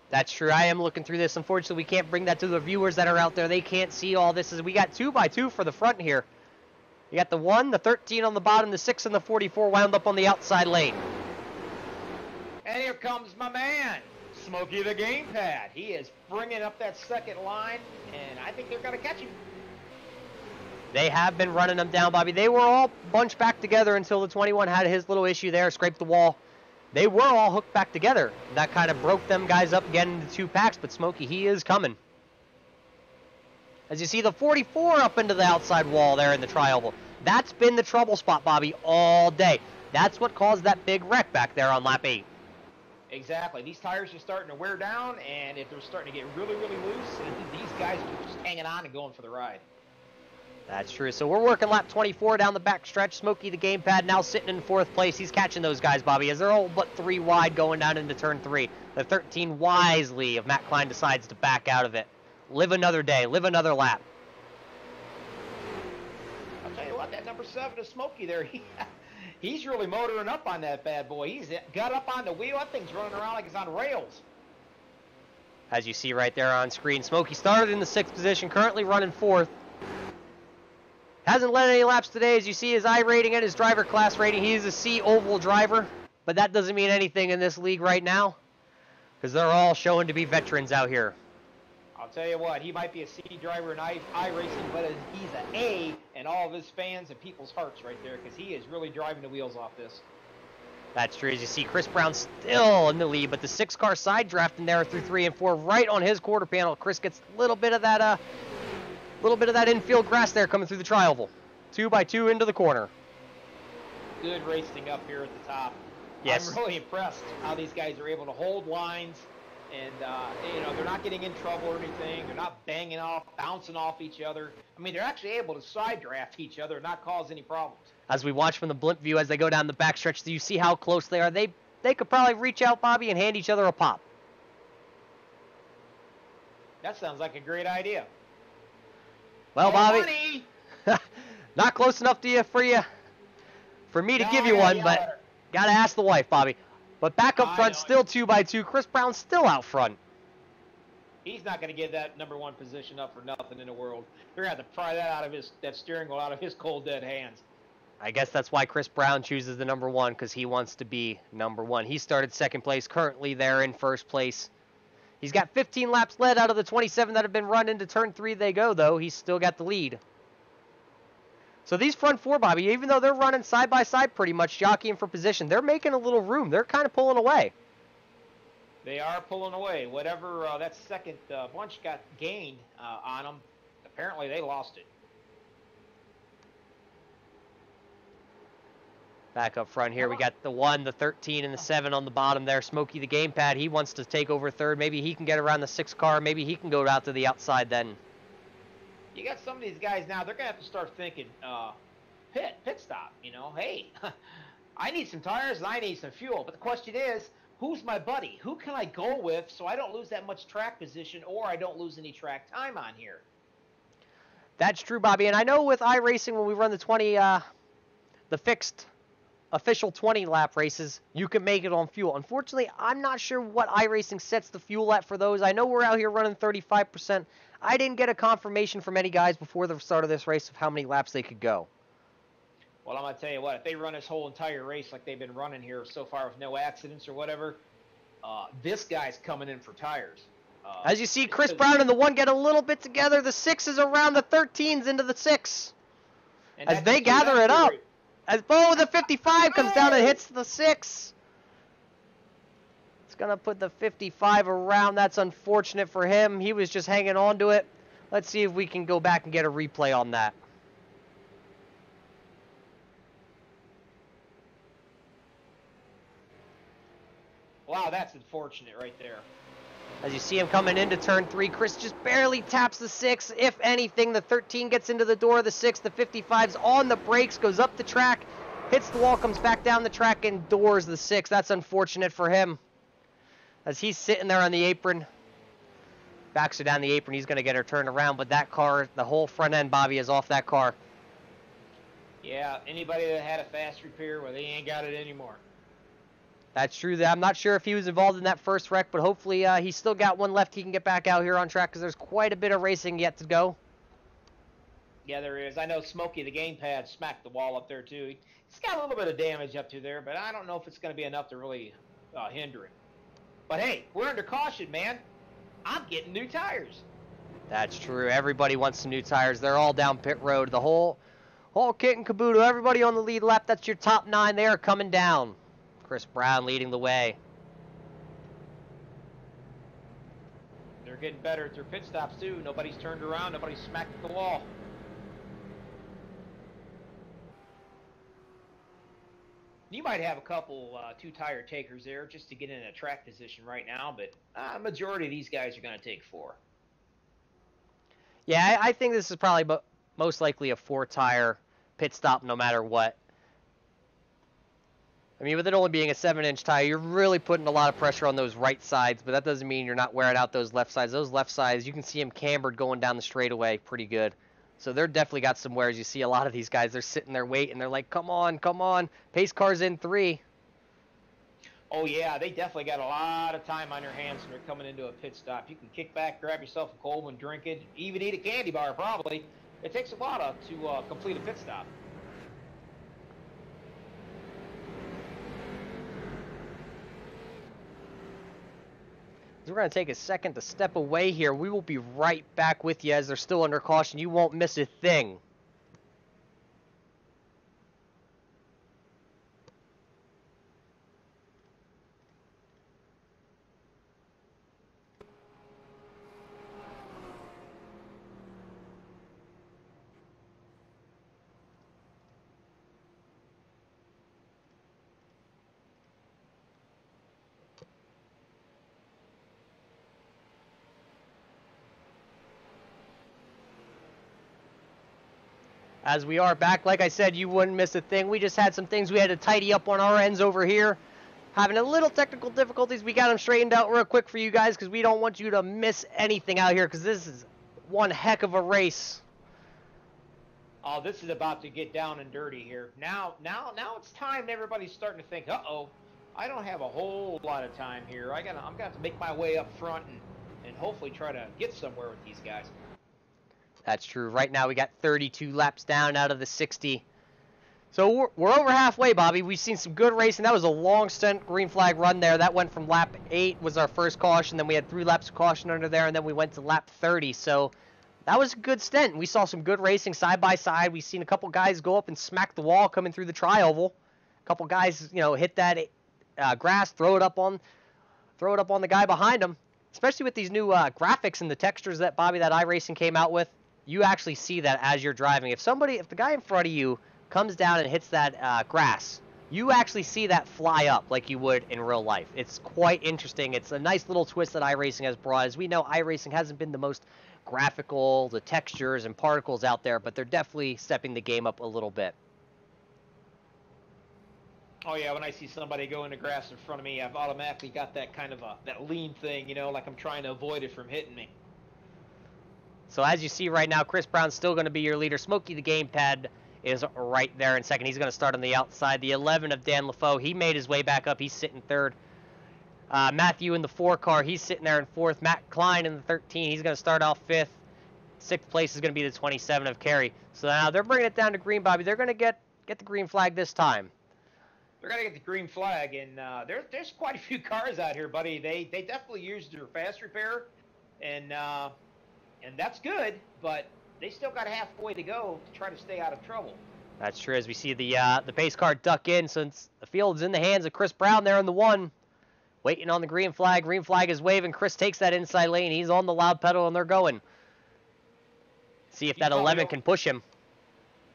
That's true. I am looking through this. Unfortunately, we can't bring that to the viewers that are out there. They can't see all this. We got 2x2 for the front here. You got the 1, the 13 on the bottom, the 6, and the 44 wound up on the outside lane. And here comes my man, Smokey the Gamepad. He is bringing up that second line, and I think they're going to catch him. They have been running them down, Bobby. They were all bunched back together until the 21 had his little issue there, scraped the wall. They were all hooked back together. That kind of broke them guys up getting into 2 packs, but Smokey, he is coming. As you see the 44 up into the outside wall there in the tri-oval. That's been the trouble spot, Bobby, all day. That's what caused that big wreck back there on lap 8. Exactly. These tires are starting to wear down, and if they're starting to get really, really loose, these guys are just hanging on and going for the ride. That's true. So we're working lap 24 down the back stretch. Smokey the Gamepad now sitting in 4th place. He's catching those guys, Bobby, as they're all but 3 wide going down into turn 3. The 13 wisely, if Matt Klein decides to back out of it. Live another day. Live another lap. I'll tell you what, that number 7 is Smokey there. He's really motoring up on that bad boy. He's got up on the wheel. That thing's running around like it's on rails. As you see right there on screen, Smokey started in the 6th position, currently running 4th. Hasn't led any laps today. As you see his I rating and his driver class rating, he is a C oval driver. But that doesn't mean anything in this league right now, because they're all showing to be veterans out here. I'll tell you what, he might be a C driver in iRacing, but he's an A in all of his fans and people's hearts right there, because he is really driving the wheels off this. That's true. As you see, Chris Brown still in the lead, but the 6-car side draft in there through 3 and 4 right on his quarter panel. Chris gets a little bit of that A little bit of that infield grass there coming through the tri-oval. 2 by 2 into the corner. Good racing up here at the top. Yes. I'm really impressed how these guys are able to hold lines, and you know, they're not getting in trouble or anything. They're not banging off, bouncing off each other. I mean, they're actually able to side draft each other and not cause any problems. As we watch from the blimp view as they go down the backstretch, do you see how close they are? They could probably reach out, Bobby, and hand each other a pop. That sounds like a great idea. Well, Bobby, money! not close enough to you for me to No, give you I one, gotta but yell at her. gotta ask the wife, Bobby. But back up I front, know. still 2 by 2. Chris Brown still out front. He's not going to give that number one position up for nothing in the world. They're going to have to pry that steering wheel out of his cold dead hands. I guess that's why Chris Brown chooses the number 1, because he wants to be number 1. He started second place. Currently, they're in first place. He's got 15 laps led out of the 27 that have been run into turn 3 they go, though. He's still got the lead. So these front 4, Bobby, even though they're running side by side pretty much, jockeying for position, they're making a little room. They're kind of pulling away. They are pulling away. Whatever that second bunch got gained on them, apparently they lost it. Back up front here, we got the 1, the 13, and the 7 on the bottom there. Smokey the gamepad, he wants to take over third. Maybe he can get around the 6 car. Maybe he can go out to the outside then. You got some of these guys now, they're going to have to start thinking, pit stop, you know. Hey, I need some tires and I need some fuel. But the question is, who's my buddy? Who can I go with so I don't lose that much track position or I don't lose any track time on here? That's true, Bobby. And I know with iRacing, when we run the 20, the fixed official 20-lap races, you can make it on fuel. Unfortunately, I'm not sure what iRacing sets the fuel at for those. I know we're out here running 35%. I didn't get a confirmation from any guys before the start of this race of how many laps they could go. Well, I'm going to tell you what, if they run this whole entire race like they've been running here so far with no accidents or whatever, this guy's coming in for tires. As you see, Chris Brown and the 1 get a little bit together. The 6 is around the 13s into the 6. As they gather it up. As the 55 comes down and hits the 6. It's going to put the 55 around. That's unfortunate for him. He was just hanging on to it. Let's see if we can go back and get a replay on that. Wow, that's unfortunate right there. As you see him coming into turn 3, Chris just barely taps the 6. If anything, the 13 gets into the door of the 6. The 55's on the brakes, goes up the track, hits the wall, comes back down the track, and doors the 6. That's unfortunate for him. As he's sitting there on the apron. Backs her down the apron. He's going to get her turned around, but that car, the whole front end, Bobby, is off that car. Yeah, anybody that had a fast repair, well, they ain't got it anymore. That's true. I'm not sure if he was involved in that first wreck, but hopefully he's still got one left. He can get back out here on track because there's quite a bit of racing yet to go. Yeah, there is. I know Smokey, the gamepad, smacked the wall up there, too. He's got a little bit of damage up to there, but I don't know if it's going to be enough to really hinder him. But, hey, we're under caution, man. I'm getting new tires. That's true. Everybody wants some new tires. They're all down pit road. The whole kit and caboodle, everybody on the lead lap. That's your top 9. They are coming down. Chris Brown leading the way. They're getting better at their pit stops, too. Nobody's turned around. Nobody's smacked the wall. You might have a couple two-tire takers there just to get in a track position right now, but a majority of these guys are going to take 4. Yeah, I think this is probably most likely a 4-tire pit stop no matter what. I mean, with it only being a 7-inch tire, you're really putting a lot of pressure on those right sides, but that doesn't mean you're not wearing out those left sides. Those left sides, you can see them cambered going down the straightaway pretty good. So they're definitely got some wears. You see a lot of these guys, they're sitting there waiting. They're like, come on, come on. Pace car's in 3. Oh, yeah, they definitely got a lot of time on their hands when they're coming into a pit stop. You can kick back, grab yourself a cold one, drink it, even eat a candy bar probably. It takes a while to complete a pit stop. We're going to take a second to step away here. We will be right back with you as they're still under caution. You won't miss a thing. as we are back. Like I said, you wouldn't miss a thing. We just had some things we had to tidy up on our ends over here. Having a little technical difficulties. We got them straightened out real quick for you guys because we don't want you to miss anything out here because this is one heck of a race. Oh, this is about to get down and dirty here. Now it's time. Everybody's starting to think, uh-oh, I don't have a whole lot of time here. I'm gonna have to make my way up front and hopefully try to get somewhere with these guys. That's true. Right now we got 32 laps down out of the 60. So we're over halfway, Bobby. We've seen some good racing. That was a long stunt green flag run there. That went from lap 8 was our first caution. Then we had 3 laps of caution under there, and then we went to lap 30. So that was a good stint. We saw some good racing side by side. We've seen a couple guys go up and smack the wall coming through the tri-oval. A couple guys, hit that grass, throw it up on the guy behind them. Especially with these new graphics and the textures that that iRacing came out with. You actually see that as you're driving. If the guy in front of you comes down and hits that grass, you actually see that fly up like you would in real life. It's quite interesting. It's a nice little twist that iRacing has brought. As we know, iRacing hasn't been the most graphical, the textures and particles out there, but they're definitely stepping the game up a little bit. Oh yeah, when I see somebody go in the grass in front of me, I've automatically got that kind of that lean thing, like I'm trying to avoid it from hitting me. So as you see right now, Chris Brown's still going to be your leader. Smokey the Gamepad is right there in second. He's going to start on the outside. The 11 of Dan LaFoe, he made his way back up. He's sitting third. Matthew in the 4 car, he's sitting there in fourth. Matt Klein in the 13, he's going to start off fifth. Sixth place is going to be the 27 of Kerry. So now they're bringing it down to green, Bobby. They're going to get the green flag this time. They're going to get the green flag, and there's quite a few cars out here, buddy. They definitely used their fast repair, and that's good, but they still got halfway to go to try to stay out of trouble. That's true. As we see the pace car duck in, since the field's in the hands of Chris Brown there in the 1. Waiting on the green flag. Green flag is waving. Chris takes that inside lane. He's on the loud pedal, and they're going. See if that 11 can push him.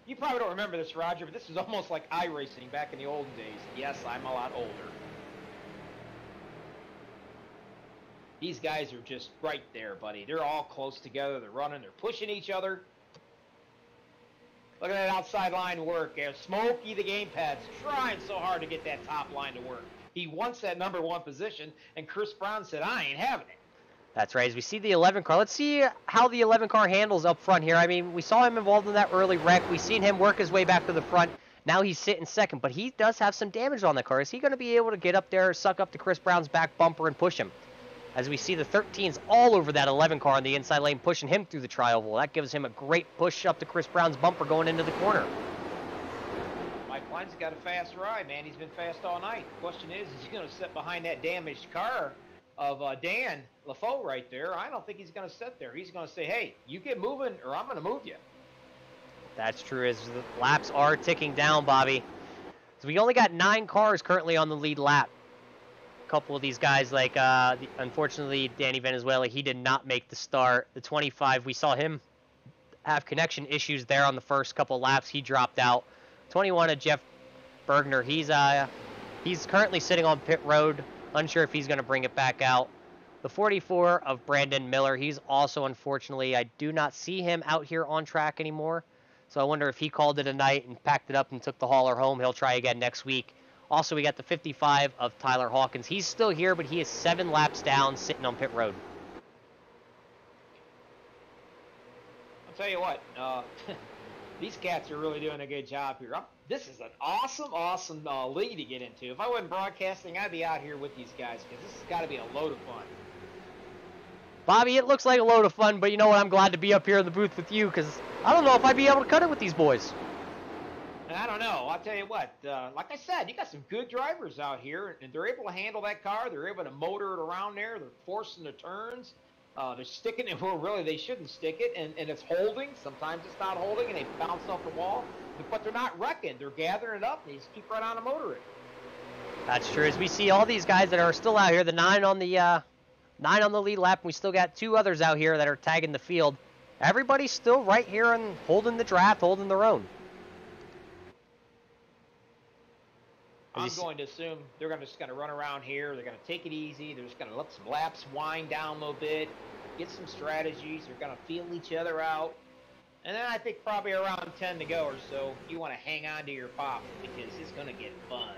You probably don't remember this, Roger, but this is almost like iRacing back in the olden days. Yes, I'm a lot older. These guys are just right there, buddy. They're all close together. They're running. They're pushing each other. Look at that outside line work. Smokey the Gamepad's trying so hard to get that top line to work. He wants that number 1 position, and Chris Brown said, I ain't having it. That's right. As we see the 11 car, let's see how the 11 car handles up front here. I mean, we saw him involved in that early wreck. We've seen him work his way back to the front. Now he's sitting second, but he does have some damage on the car. Is he going to be able to get up there, suck up to Chris Brown's back bumper, and push him? As we see the 13s all over that 11 car on the inside lane, pushing him through the tri-oval. That gives him a great push up to Chris Brown's bumper going into the corner. Mike Klein's got a fast ride, man. He's been fast all night. The question is he going to sit behind that damaged car of Dan LaFoe right there? I don't think he's going to sit there. He's going to say, hey, you get moving or I'm going to move you. That's true. As the laps are ticking down, Bobby. So we only got 9 cars currently on the lead lap. A couple of these guys, like, unfortunately, Danny Venezuela, he did not make the start. The 25, we saw him have connection issues there on the first couple laps. He dropped out. 21 of Jeff Bergner, he's currently sitting on pit road. Unsure if he's going to bring it back out. The 44 of Brandon Miller, he's also, unfortunately, I do not see him out here on track anymore. So I wonder if he called it a night and packed it up and took the hauler home. He'll try again next week. Also, we got the 55 of Tyler Hawkins. He's still here, but he is 7 laps down, sitting on pit road. I'll tell you what, these cats are really doing a good job here. This is an awesome league to get into. If I wasn't broadcasting, I'd be out here with these guys because this has got to be a load of fun. Bobby, it looks like a load of fun, but you know what? I'm glad to be up here in the booth with you because I don't know if I'd be able to cut it with these boys. And I don't know. I'll tell you what. Like I said, you got some good drivers out here, and they're able to handle that car. They're able to motor it around there. They're forcing the turns. They're sticking it where really they shouldn't stick it, and it's holding. Sometimes it's not holding, and they bounce off the wall. But they're not wrecking. They're gathering it up, and they just keep right on to motor it. That's true. As we see all these guys that are still out here, the 9 on the lead lap, and we still got 2 others out here that are tagging the field. Everybody's still right here and holding the draft, holding their own. I'm going to assume they're just going to run around here. They're going to take it easy. They're just going to let some laps wind down a little bit, get some strategies. They're going to feel each other out. And then I think probably around 10 to go or so, you want to hang on to your pop because it's going to get fun.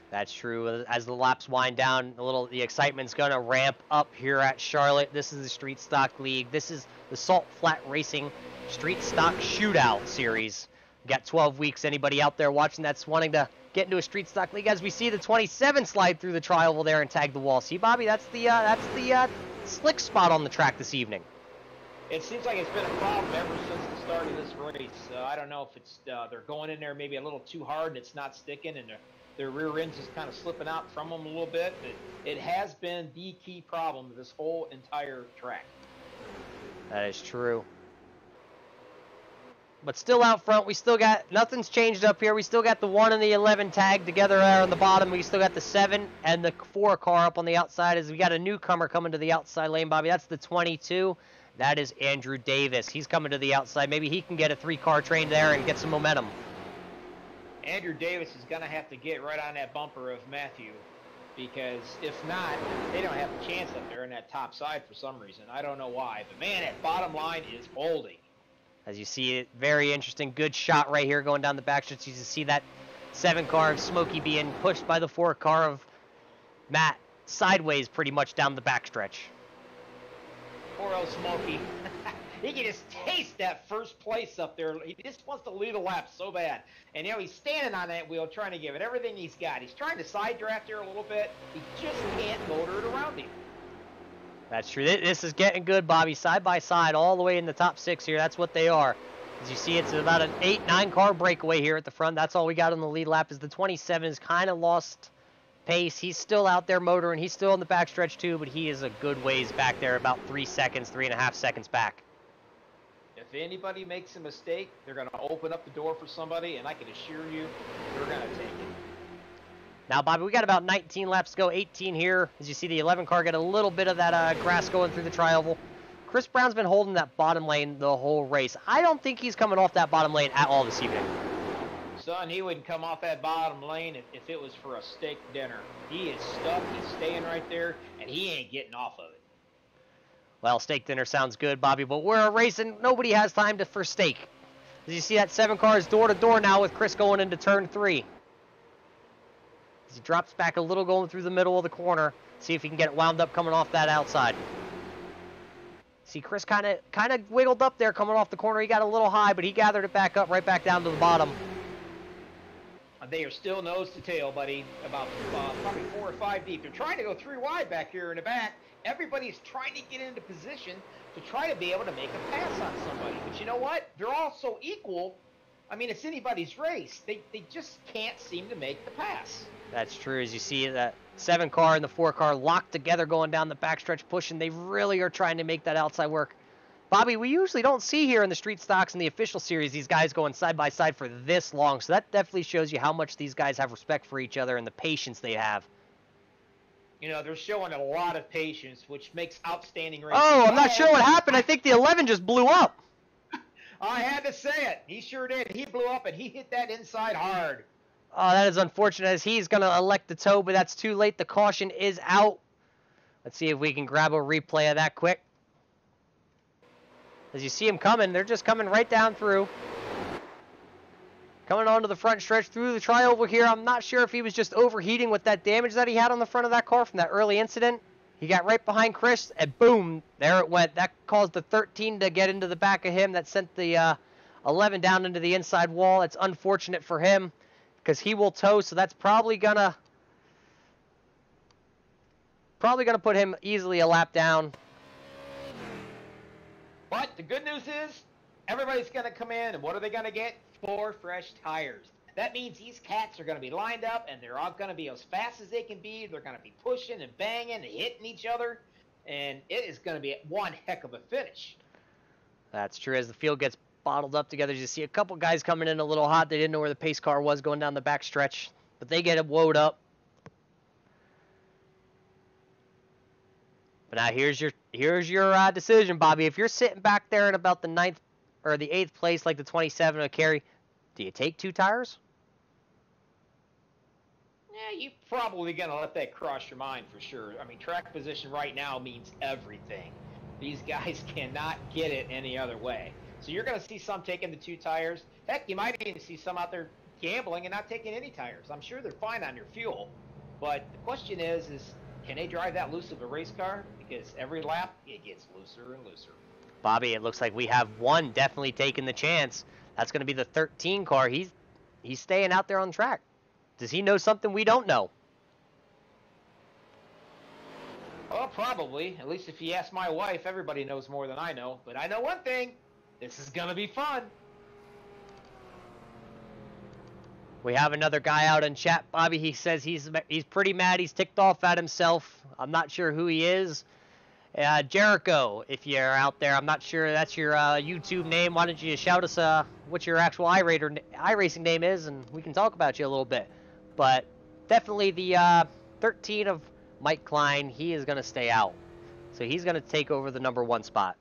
That's true. As the laps wind down, the excitement's going to ramp up here at Charlotte. This is the Street Stock League. This is the Salt Flat Racing Street Stock Shootout Series. We got 12 weeks. Anybody out there watching that's wanting to get into a Street Stock League? As we see the 27 slide through the tri-oval there and tag the wall. See, Bobby, that's the slick spot on the track this evening. It seems like it's been a problem ever since the start of this race. I don't know if it's they're going in there maybe a little too hard and it's not sticking, and their rear end's just kind of slipping out from them a little bit. But it has been the key problem of this whole entire track. That is true. But still out front, we still got, nothing's changed up here. We still got the 1 and the 11 tagged together there on the bottom. We still got the 7 and the 4 car up on the outside as we got a newcomer coming to the outside lane, Bobby. That's the 22. That is Andrew Davis. He's coming to the outside. Maybe he can get a 3-car train there and get some momentum. Andrew Davis is going to have to get right on that bumper of Matthew, because if not, they don't have a chance up there in that top side for some reason. I don't know why, but man, that bottom line is holding. As you see it, very interesting. Good shot right here going down the backstretch. You see that 7 car of Smokey being pushed by the 4 car of Matt sideways pretty much down the backstretch. Poor old Smokey. He can just taste that first place up there. He just wants to lead a lap so bad. And, you know, he's standing on that wheel trying to give it everything he's got. He's trying to side draft here a little bit. He just can't motor it around him. That's true. This is getting good, Bobby. Side by side, all the way in the top 6 here. That's what they are. As you see, it's about an 8-9 car breakaway here at the front. That's all we got on the lead lap. Is the 27 has kind of lost pace. He's still out there motoring. He's still in the backstretch too, but he is a good ways back there, about 3.5 seconds back. If anybody makes a mistake, they're going to open up the door for somebody, and I can assure you, they're going to take it. Now, Bobby, we got about 19 laps to go, 18 here. As you see, the 11 car get a little bit of that grass going through the tri-oval. Chris Brown's been holding that bottom lane the whole race. I don't think he's coming off that bottom lane at all this evening. Son, he wouldn't come off that bottom lane if it was for a steak dinner. He is stuck. He's staying right there, and he ain't getting off of it. Well, steak dinner sounds good, Bobby, but we're racing. Nobody has time for steak. As you see, that 7 car is door-to-door now with Chris going into turn 3. As he drops back a little going through the middle of the corner. See if he can get it wound up coming off that outside. See, Chris kind of wiggled up there coming off the corner. He got a little high, but he gathered it back up, right back down to the bottom. They are still nose to tail, buddy, about probably 4 or 5 deep. They're trying to go 3 wide back here in the back. Everybody's trying to get into position to try to be able to make a pass on somebody. But you know what? They're all so equal. I mean, it's anybody's race. They just can't seem to make the pass. That's true. As you see that 7 car and the 4 car locked together going down the backstretch pushing. They really are trying to make that outside work. Bobby, we usually don't see here in the street stocks in the official series these guys going side by side for this long. So that definitely shows you how much these guys have respect for each other and the patience they have. You know, they're showing a lot of patience, which makes outstanding racing. Oh, I'm not sure what happened. I think the 11 just blew up. I had to say it. He sure did. He blew up, and he hit that inside hard. Oh, that is unfortunate as he's going to elect the tow, but that's too late. The caution is out. Let's see if we can grab a replay of that quick. As you see him coming, they're just coming right down through. Coming onto the front stretch through the tri-oval here. I'm not sure if he was just overheating with that damage that he had on the front of that car from that early incident. He got right behind Chris, and boom, there it went. That caused the 13 to get into the back of him. That sent the 11 down into the inside wall. It's unfortunate for him because he will tow, so that's probably gonna put him easily a lap down. But the good news is everybody's going to come in, and what are they going to get? 4 fresh tires. That means these cats are going to be lined up, and they're all going to be as fast as they can be. They're going to be pushing and banging and hitting each other, and it is going to be one heck of a finish. That's true. As the field gets bottled up together, you see a couple guys coming in a little hot. They didn't know where the pace car was going down the back stretch, but they get it woed up. But now here's your decision, Bobby. If you're sitting back there in about the 9th or the 8th place, like the 27 of carry, do you take 2 tires? Yeah, you're probably going to let that cross your mind for sure. I mean, track position right now means everything. These guys cannot get it any other way. So you're going to see some taking the 2 tires. Heck, you might even see some out there gambling and not taking any tires. I'm sure they're fine on your fuel. But the question is can they drive that loose of a race car? Because every lap, it gets looser and looser. Bobby, it looks like we have one definitely taking the chance. That's going to be the 13 car. He's staying out there on the track. Does he know something we don't know? Well, probably. At least if you ask my wife, everybody knows more than I know. But I know one thing. This is going to be fun. We have another guy out in chat, Bobby. He says he's pretty mad. He's ticked off at himself. I'm not sure who he is. Jericho, if you're out there, I'm not sure that's your YouTube name. Why don't you shout us what your actual iRacing name is, and we can talk about you a little bit. But definitely the 13 of Mike Klein, he is going to stay out. So he's going to take over the number 1 spot.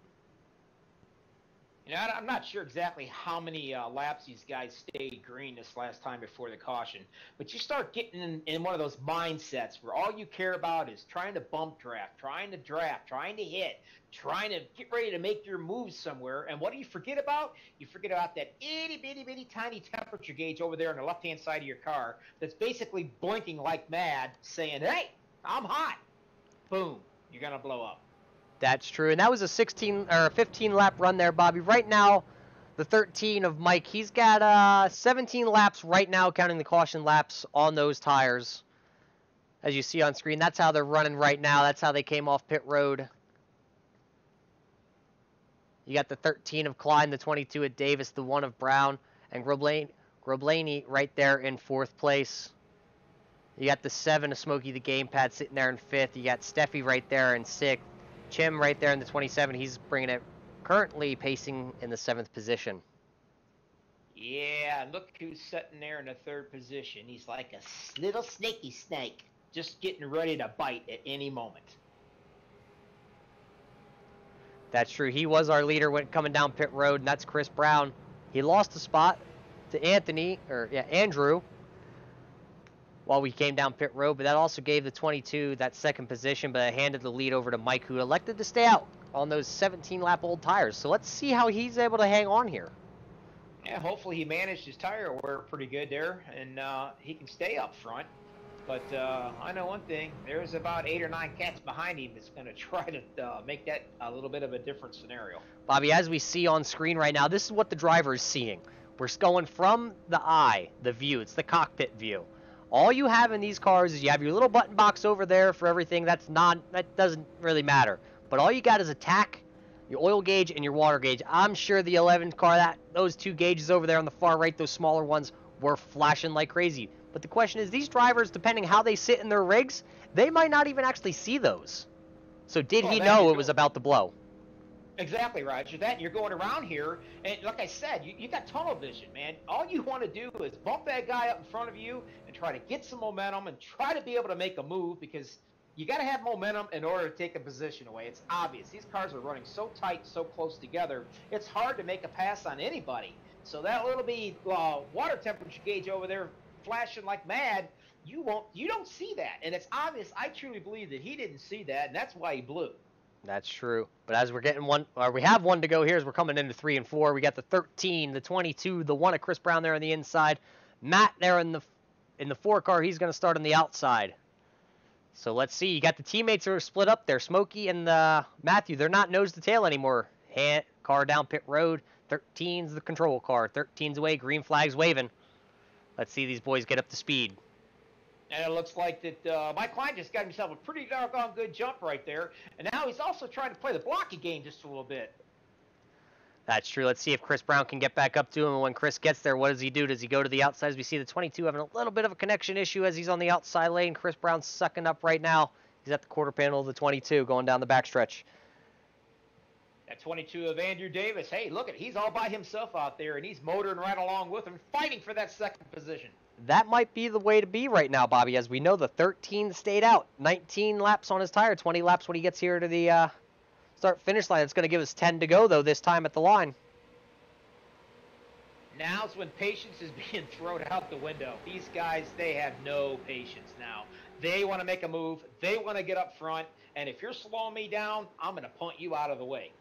You know, I'm not sure exactly how many laps these guys stayed green this last time before the caution, but you start getting in one of those mindsets where all you care about is trying to bump draft, trying to hit, trying to get ready to make your moves somewhere. And what do you forget about? You forget about that itty bitty tiny temperature gauge over there on the left-hand side of your car that's basically blinking like mad, saying, "Hey, I'm hot." Boom, you're gonna blow up. That's true, and that was a 16 or 15 lap run there, Bobby. Right now, the 13 of Mike, he's got 17 laps right now, counting the caution laps on those tires. As you see on screen, that's how they're running right now. That's how they came off pit road. You got the 13 of Klein, the 22 of Davis, the 1 of Brown, and Groblaney right there in 4th place. You got the 7 of Smokey the Gamepad sitting there in 5th. You got Steffi right there in 6th. Chim right there in the 27. He's bringing it, currently pacing in the 7th position. Yeah, look who's sitting there in the 3rd position. He's like a little snaky snake, just getting ready to bite at any moment. That's true. He was our leader when coming down pit road, and that's Chris Brown. He lost a spot to Andrew, while we came down pit road, but that also gave the 22 that 2nd position, but it handed the lead over to Mike, who elected to stay out on those 17-lap old tires. So let's see how he's able to hang on here. Yeah, hopefully he managed his tire wear pretty good there, and he can stay up front. But I know one thing, there's about 8 or 9 cats behind him that's going to try to make that a little bit of a different scenario. Bobby, as we see on screen right now, this is what the driver is seeing. We're going from the eye, the view. It's the cockpit view. All you have in these cars is you have your little button box over there for everything. That doesn't really matter. But all you got is a tach, your oil gauge, and your water gauge. I'm sure the 11 car, those 2 gauges over there on the far right, those smaller ones, were flashing like crazy. But the question is, these drivers, depending how they sit in their rigs, they might not even actually see those. So did he know it was about to blow? Exactly, Roger. That you're going around here, and like I said, you got tunnel vision, man. All you want to do is bump that guy up in front of you and try to get some momentum and try to be able to make a move, because you got to have momentum in order to take a position away. It's obvious. These cars are running so tight, so close together, it's hard to make a pass on anybody. So that little bitty water temperature gauge over there flashing like mad, you don't see that. And it's obvious. I truly believe that he didn't see that, and that's why he blew. That's true. But as we're getting we have one to go here as we're coming into 3 and 4. We got the 13, the 22, the 1 of Chris Brown there on the inside. Matt there in the 4 car. He's going to start on the outside. So let's see. You got the teammates are split up there. Smokey and Matthew, they're not nose to tail anymore. Car down pit road. 13's the control car. 13's away. Green flag's waving. Let's see these boys get up to speed. And it looks like that Mike Klein just got himself a pretty doggone good jump right there. And now he's also trying to play the blocking game just a little bit. That's true. Let's see if Chris Brown can get back up to him. And when Chris gets there, what does he do? Does he go to the outside? As we see the 22 having a little bit of a connection issue as he's on the outside lane. Chris Brown's sucking up right now. He's at the quarter panel of the 22 going down the backstretch. That 22 of Andrew Davis. Hey, look he's all by himself out there, and he's motoring right along with him, fighting for that 2nd position. That might be the way to be right now, Bobby, as we know the 13 stayed out. 19 laps on his tire, 20 laps when he gets here to the start-finish line. It's going to give us 10 to go, though, this time at the line. Now's when patience is being thrown out the window. These guys, they have no patience now. They want to make a move. They want to get up front. And if you're slowing me down, I'm going to punt you out of the way.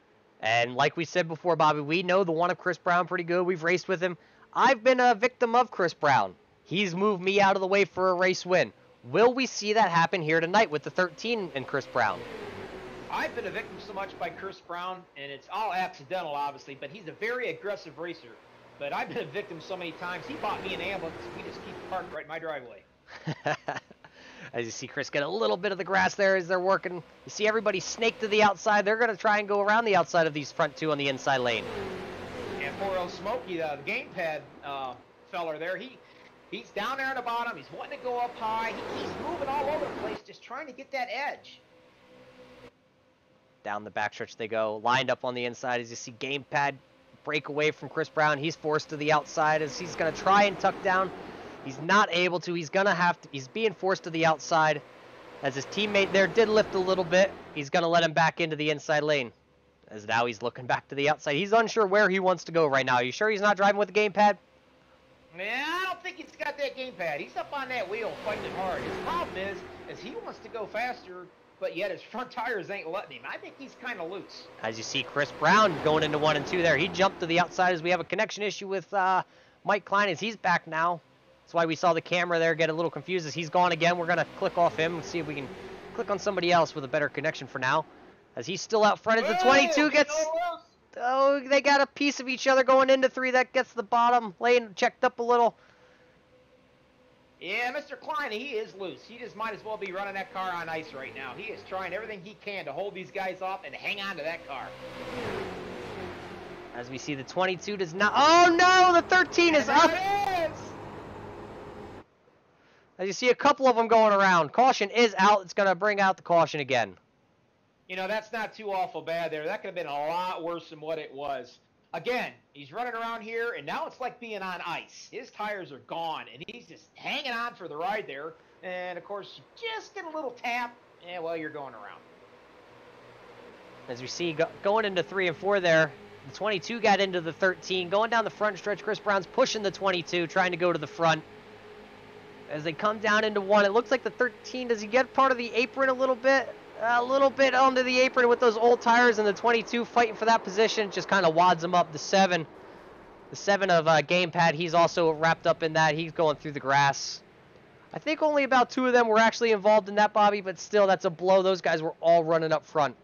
And like we said before, Bobby, we know the one of Chris Brown pretty good. We've raced with him. I've been a victim of Chris Brown. He's moved me out of the way for a race win. Will we see that happen here tonight with the 13 and Chris Brown? I've been a victim so much by Chris Brown, and it's all accidental, obviously, but he's a very aggressive racer. But I've been a victim so many times. He bought me an ambulance. We just keep parked right in my driveway. As you see Chris get a little bit of the grass there as they're working. You see everybody snake to the outside. They're going to try and go around the outside of these front two on the inside lane. And poor old Smokey, the gamepad feller there, he's down there on the bottom. He's wanting to go up high. He's moving all over the place, just trying to get that edge. Down the backstretch they go, lined up on the inside as you see gamepad break away from Chris Brown. He's forced to the outside as he's going to try and tuck down. He's not able to. He's going to have to. He's being forced to the outside as his teammate there did lift a little bit. He's going to let him back into the inside lane as now he's looking back to the outside. He's unsure where he wants to go right now. Are you sure he's not driving with the gamepad? Yeah, I don't think he's got that gamepad. He's up on that wheel fighting hard. His problem is he wants to go faster, but yet his front tires ain't letting him. I think he's kind of loose. As you see Chris Brown going into 1 and 2 there. He jumped to the outside as we have a connection issue with Mike Klein as he's back now. That's why we saw the camera there get a little confused as he's gone again. We're going to click off him and see if we can click on somebody else with a better connection for now. As he's still out front as the 22 gets... Oh, they got a piece of each other going into 3. That gets the bottom lane checked up a little. Yeah, Mr. Klein, he is loose. He just might as well be running that car on ice right now. He is trying everything he can to hold these guys off and hang on to that car. As we see the 22 does not... Oh, no! The 13 is up! It is! As you see a couple of them going around. Caution is out. It's going to bring out the caution again. You know, that's not too awful bad there. That could have been a lot worse than what it was. Again, he's running around here, and now it's like being on ice. His tires are gone, and he's just hanging on for the ride there. And, of course, you just get a little tap, and, well, you're going around. As we see going into 3 and 4 there, the 22 got into the 13. Going down the front stretch, Chris Brown's pushing the 22, trying to go to the front. As they come down into 1, it looks like the 13, does he get part of the apron a little bit? A little bit onto the apron with those old tires, and the 22 fighting for that position just kind of wads him up. The 7 of gamepad, he's also wrapped up in that. He's going through the grass. I think only about 2 of them were actually involved in that, Bobby, but still, that's a blow. Those guys were all running up front.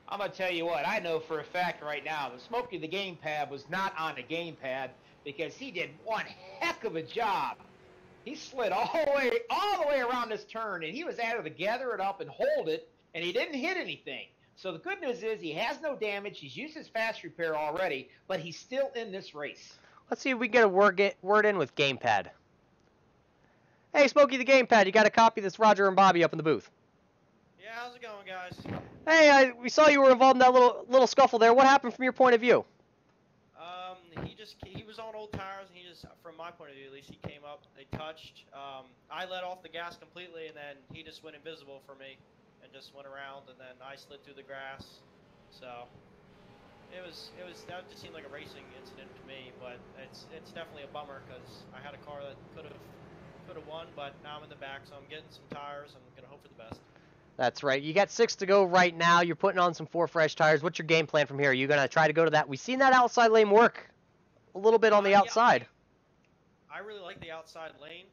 I'm going to tell you what, I know for a fact right now, the Smokey the gamepad was not on the gamepad because he did one heck of a job. He slid all the way around this turn, and he was able to gather it up and hold it, and he didn't hit anything. So the good news is he has no damage. He's used his fast repair already, but he's still in this race. Let's see if we can get a word in with gamepad. Hey, Smokey the gamepad, you got a copy of this Roger and Bobby up in the booth. Yeah, how's it going, guys? Hey, we saw you were involved in that little scuffle there. What happened from your point of view? He was on old tires, and he just, from my point of view at least, he came up, they touched. I let off the gas completely, and then he just went invisible for me, and just went around, and then I slid through the grass. So that just seemed like a racing incident to me, but it's definitely a bummer because I had a car that could have won, but now I'm in the back, so I'm getting some tires. I'm gonna hope for the best. That's right. You got 6 to go right now. You're putting on some 4 fresh tires. What's your game plan from here? Are you gonna try to go to that? We've seen that outside lane work a little bit on the outside. I really like the outside lane.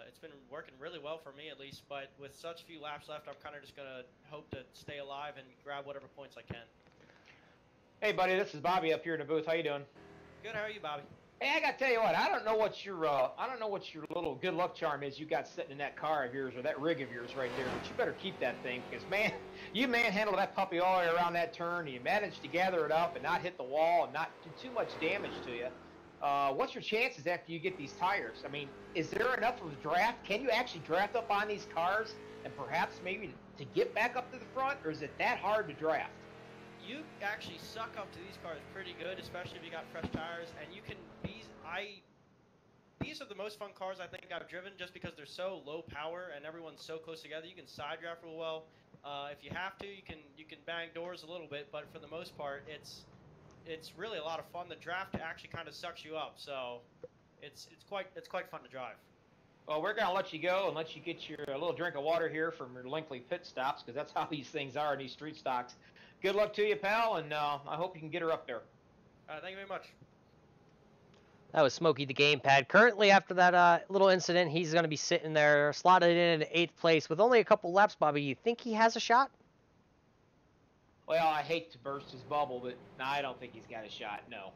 It's been working really well for me at least, but with such few laps left, I'm kind of just going to hope to stay alive and grab whatever points I can. Hey, buddy, this is Bobby up here in the booth. How you doing? Good. How are you, Bobby? Hey, I gotta tell you what. I don't know what your little good luck charm is you got sitting in that car of yours or that rig of yours right there. But you better keep that thing because man, you manhandled that puppy all the way around that turn. And you managed to gather it up and not hit the wall and not do too much damage to you. What's your chances after you get these tires? I mean, is there enough of a draft? Can you actually draft up on these cars and perhaps maybe to get back up to the front, or is it that hard to draft? You actually suck up to these cars pretty good, especially if you got fresh tires, and you can these are the most fun cars I think I've driven just because they're so low power and everyone's so close together. You can side draft real well. If you have to, you can bang doors a little bit, but for the most part, it's really a lot of fun. The draft actually kind of sucks you up, so it's quite fun to drive. Well, we're going to let you go and let you get your little drink of water here from your lengthy pit stops because that's how these things are in these street stocks. Good luck to you, pal, and I hope you can get her up there. Thank you very much. That was Smokey the Gamepad. Currently, after that little incident, he's going to be sitting there, slotted in 8th place with only a couple laps, Bobby. You think he has a shot? Well, I hate to burst his bubble, but no, I don't think he's got a shot, no.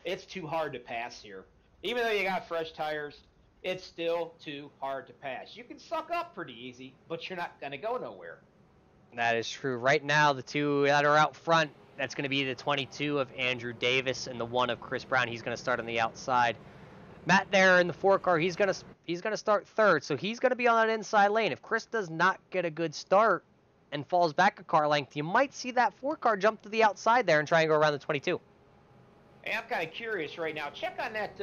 It's too hard to pass here. Even though you got fresh tires, it's still too hard to pass. You can suck up pretty easy, but you're not going to go nowhere. That is true. Right now, the two that are out front, that's going to be the 22 of Andrew Davis and the 1 of Chris Brown. He's going to start on the outside. Matt there in the 4 car, he's going to start 3rd, so he's going to be on that inside lane. If Chris does not get a good start and falls back a car length, you might see that 4 car jump to the outside there and try and go around the 22. Hey, I'm kind of curious right now. Check on that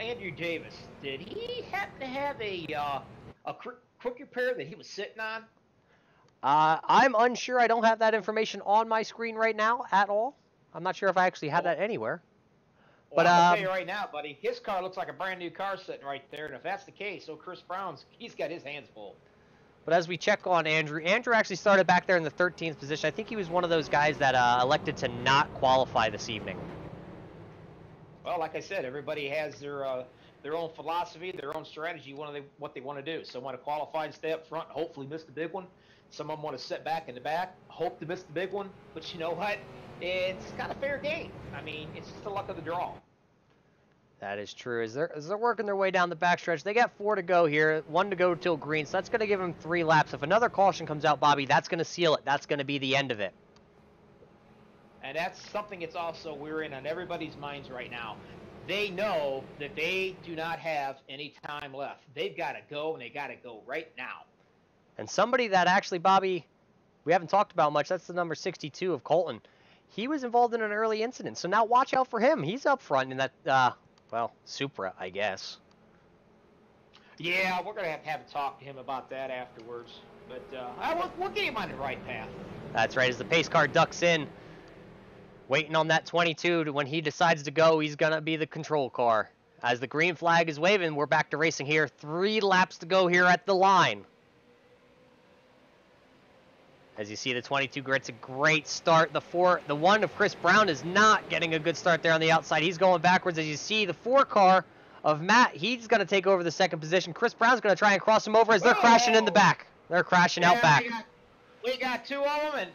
Andrew Davis. Did he happen to have a quick repair that he was sitting on? I'm unsure. I don't have that information on my screen right now at all. I'm not sure if I actually have that anywhere. Well, I'll tell you right now, buddy, his car looks like a brand new car sitting right there, and if that's the case, so Chris Brown's, he's got his hands full. But as we check on Andrew actually started back there in the 13th position. I think he was one of those guys that elected to not qualify this evening. Well, like I said, everybody has their own philosophy, their own strategy, what they want to do. Some want to qualify and stay up front, hopefully miss the big one. Some of them want to sit back in the back, hope to miss the big one. But you know what? It's kind of fair game. I mean, it's just the luck of the draw. That is true. As they're working their way down the backstretch, they got 4 to go here, 1 to go till green. So that's going to give them 3 laps. If another caution comes out, Bobby, that's going to seal it. That's going to be the end of it. And that's something that's also wearing on everybody's minds right now. They know that they do not have any time left. They've got to go, and they got to go right now. And somebody that actually, Bobby, we haven't talked about much, that's the number 62 of Colton. He was involved in an early incident, so now watch out for him. He's up front in that, Supra, I guess. Yeah, we're going to have to talk to him about that afterwards. But we'll get him on the right path. That's right. As the pace car ducks in, waiting on that 22 to when he decides to go, he's going to be the control car. As the green flag is waving, we're back to racing here. 3 laps to go here at the line. As you see, the 22 gets a great start. The 1 of Chris Brown is not getting a good start there on the outside. He's going backwards. As you see, the 4 car of Matt, he's going to take over the 2nd position. Chris Brown's going to try and cross him over as they're crashing in the back. They're crashing out back. We got 2 of them,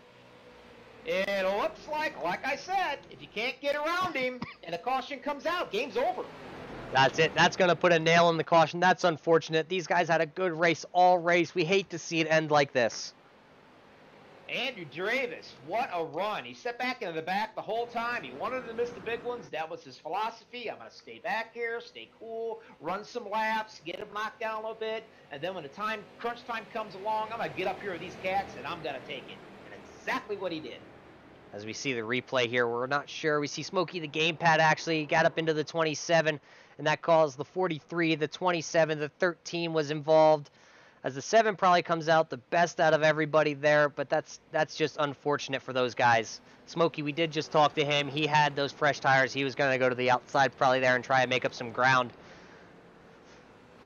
and it looks like I said, if you can't get around him and a caution comes out, game's over. That's it. That's going to put a nail in the caution. That's unfortunate. These guys had a good race all race. We hate to see it end like this. Andrew Davis, what a run. He sat back into the back the whole time. He wanted to miss the big ones. That was his philosophy. I'm going to stay back here, stay cool, run some laps, get him knocked down a little bit, and then when the crunch time comes along, I'm going to get up here with these cats, and I'm going to take it. And exactly what he did. As we see the replay here, we're not sure. We see Smokey the Gamepad actually got up into the 27, and that caused the 43, the 27, the 13 was involved. As the 7 probably comes out the best out of everybody there, but that's just unfortunate for those guys. Smokey, we did just talk to him. He had those fresh tires. He was going to go to the outside probably there and try and make up some ground.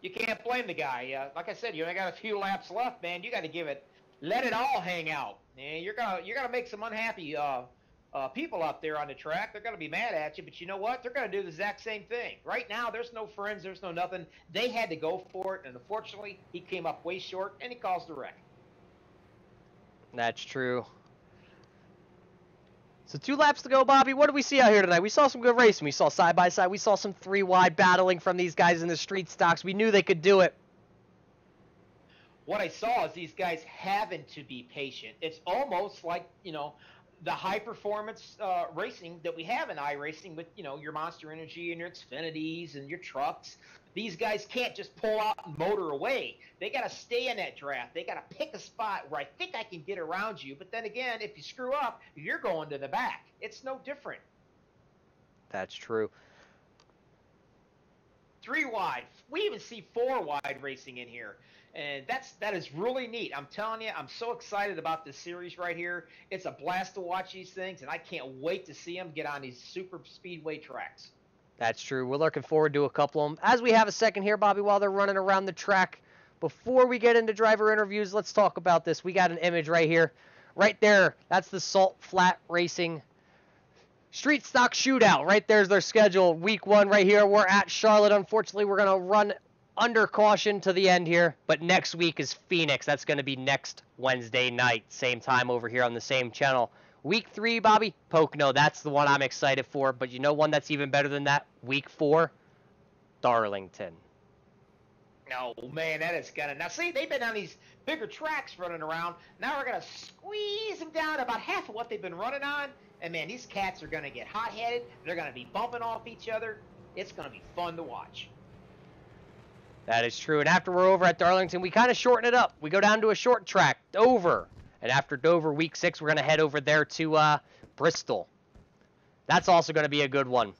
You can't blame the guy. Like I said, you only got a few laps left, man. You got to let it all hang out. And you're gonna make some unhappy people out there on the track. They're gonna be mad at you, but you know what? They're gonna do the exact same thing. Right now, there's no friends, there's no nothing. They had to go for it, and unfortunately, he came up way short, and he caused a wreck. That's true. So 2 laps to go, Bobby. What did we see out here tonight? We saw some good racing. We saw side-by-side. We saw some 3-wide battling from these guys in the street stocks. We knew they could do it. What I saw is these guys having to be patient. It's almost like, the high-performance racing that we have in iRacing with, your Monster Energy and your Xfinities and your trucks. These guys can't just pull out and motor away. They got to stay in that draft. They got to pick a spot where I think I can get around you. But then again, if you screw up, you're going to the back. It's no different. That's true. 3-wide. We even see 4-wide racing in here. And that is really neat. I'm telling you, I'm so excited about this series right here. It's a blast to watch these things, and I can't wait to see them get on these super speedway tracks. That's true. We're looking forward to a couple of them. As we have a second here, Bobby, while they're running around the track, before we get into driver interviews, let's talk about this. We got an image right here. right there, that's the Salt Flat Racing Street Stock Shootout. Right there's their schedule. Week 1 right here. We're at Charlotte. Unfortunately, we're going to run under caution to the end here. But next week is Phoenix. That's going to be next Wednesday night. Same time over here on the same channel. Week 3, Bobby, Pocono. That's the one I'm excited for. But you know one that's even better than that? Week 4, Darlington. No, man, that is gonna. Now, see, they've been on these bigger tracks running around. Now we're gonna squeeze them down to about half of what they've been running on. And man, these cats are gonna get hot-headed. They're gonna be bumping off each other. It's gonna be fun to watch. That is true. And after we're over at Darlington, we kind of shorten it up. We go down to a short track, Dover. And after Dover, week 6, we're going to head over there to Bristol. That's also going to be a good one.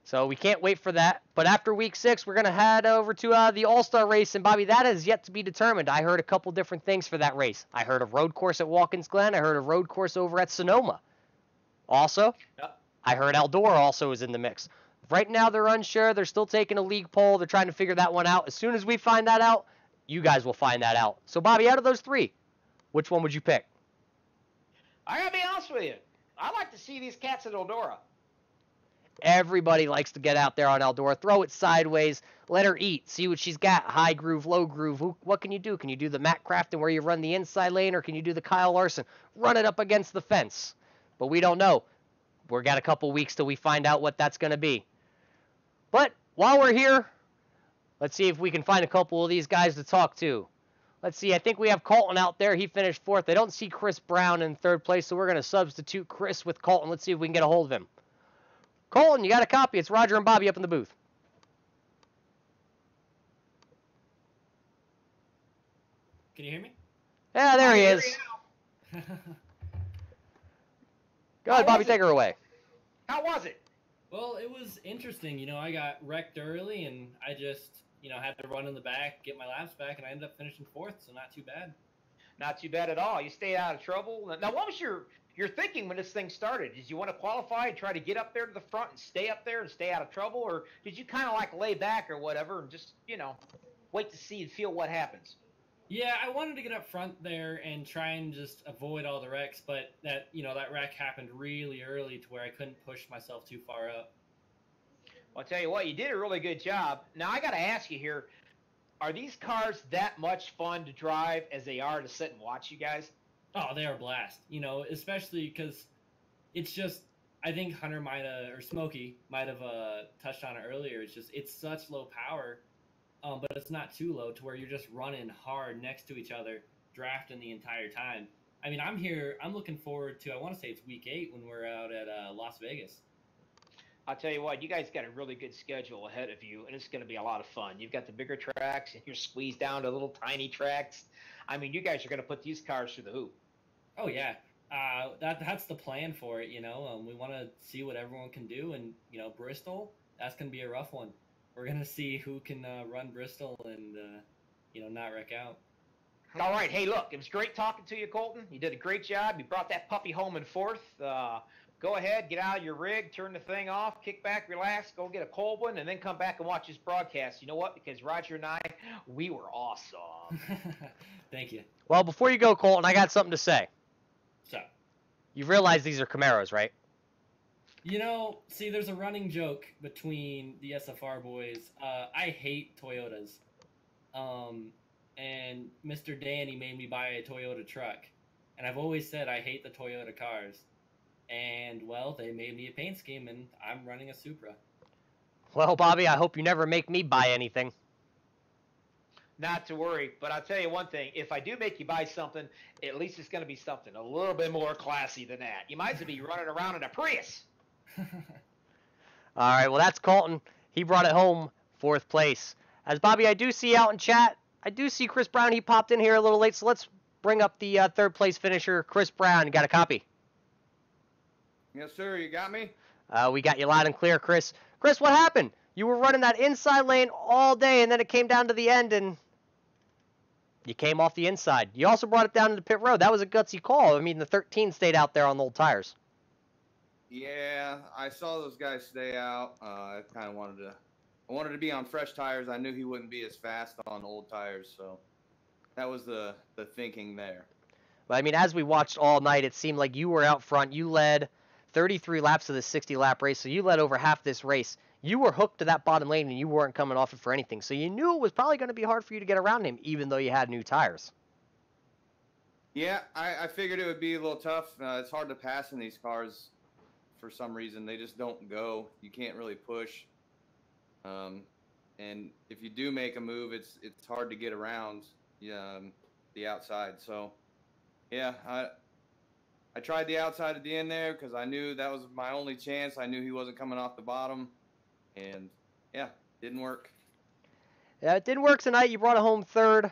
So we can't wait for that. But after week 6, we're going to head over to the All-Star race. And, Bobby, that is yet to be determined. I heard a couple different things for that race. I heard a road course at Watkins Glen. I heard a road course over at Sonoma. Also, I heard Eldora also is in the mix. Right now, they're unsure. They're still taking a league poll. They're trying to figure that one out. As soon as we find that out, you guys will find that out. So, Bobby, out of those 3, which one would you pick? I gotta be honest with you. I like to see these cats at Eldora. Everybody likes to get out there on Eldora. Throw it sideways. Let her eat. See what she's got. High groove, low groove. What can you do? Can you do the Matt Crafton where you run the inside lane, or can you do the Kyle Larson? Run it up against the fence. But we don't know. We've got a couple weeks till we find out what that's going to be. But while we're here, let's see if we can find a couple of these guys to talk to. Let's see. I think we have Colton out there. He finished 4th. I don't see Chris Brown in 3rd place, so we're going to substitute Chris with Colton. Let's see if we can get a hold of him. Colton, you got a copy. It's Roger and Bobby up in the booth. Can you hear me? Yeah, there he is. Go ahead, Bobby. Take her away. How was it? Well, it was interesting. You know, I got wrecked early, and I just, had to run in the back, get my laps back, and I ended up finishing 4th, so not too bad. Not too bad at all. You stayed out of trouble. Now, what was your thinking when this thing started? Did you want to qualify and try to get up there to the front and stay up there and stay out of trouble, or did you kind of like lay back or whatever and just, wait to see and feel what happens? Yeah, I wanted to get up front there and try and just avoid all the wrecks, but that wreck happened really early to where I couldn't push myself too far up. Well, I'll tell you what, you did a really good job. Now, I got to ask you here, are these cars that much fun to drive as they are to sit and watch you guys? Oh, they are a blast, especially because it's just, I think Hunter or Smokey might have touched on it earlier. It's such low power. But it's not too low to where you're just running hard next to each other, drafting the entire time. I mean, I'm looking forward to, I want to say it's week 8 when we're out at Las Vegas. I'll tell you what, you guys got a really good schedule ahead of you, and it's going to be a lot of fun. You've got the bigger tracks, and you're squeezed down to little tiny tracks. I mean, you guys are going to put these cars through the hoop. Oh, yeah. That's the plan for it, We want to see what everyone can do, and, Bristol, that's going to be a rough one. We're going to see who can run Bristol and, not wreck out. All right. Hey, look, it was great talking to you, Colton. You did a great job. You brought that puppy home in 4th. Go ahead, get out of your rig, turn the thing off, kick back, relax, go get a cold one, and then come back and watch this broadcast. You know what? Because Roger and I, we were awesome. Thank you. Well, before you go, Colton, I got something to say. So, You realize these are Camaros, right? See, there's a running joke between the SFR boys. I hate Toyotas. And Mr. Danny made me buy a Toyota truck. And I've always said I hate the Toyota cars. And, well, they made me a paint scheme, and I'm running a Supra. Well, Bobby, I hope you never make me buy anything. Not to worry, but I'll tell you one thing. If I do make you buy something, at least it's going to be something a little bit more classy than that. You might as well be running around in a Prius. All right, well, that's Colton. He brought it home, 4th place. As Bobby, I do see out in chat, I do see Chris Brown. He popped in here a little late, so let's bring up the 3rd place finisher, Chris Brown. You got a copy? Yes, sir. You got me? We got you loud and clear, Chris. Chris, what happened? You were running that inside lane all day, and then it came down to the end, and you came off the inside. You also brought it down to the pit road. That was a gutsy call. I mean, the 13 stayed out there on the old tires. Yeah, I saw those guys stay out. I kind of wanted to be on fresh tires. I knew he wouldn't be as fast on old tires, so that was the thinking there. But I mean, as we watched all night, it seemed like you were out front. You led 33 laps of the 60-lap race, so you led over half this race. You were hooked to that bottom lane, and you weren't coming off it for anything. So you knew it was probably going to be hard for you to get around him, even though you had new tires. Yeah, I figured it would be a little tough. It's hard to pass in these cars for some reason. They just don't go. You can't really push. And if you do make a move, it's hard to get around the outside. So, yeah, I tried the outside at the end there because I knew that was my only chance. I knew he wasn't coming off the bottom. And, yeah, didn't work. Yeah, it didn't work tonight. You brought it home third.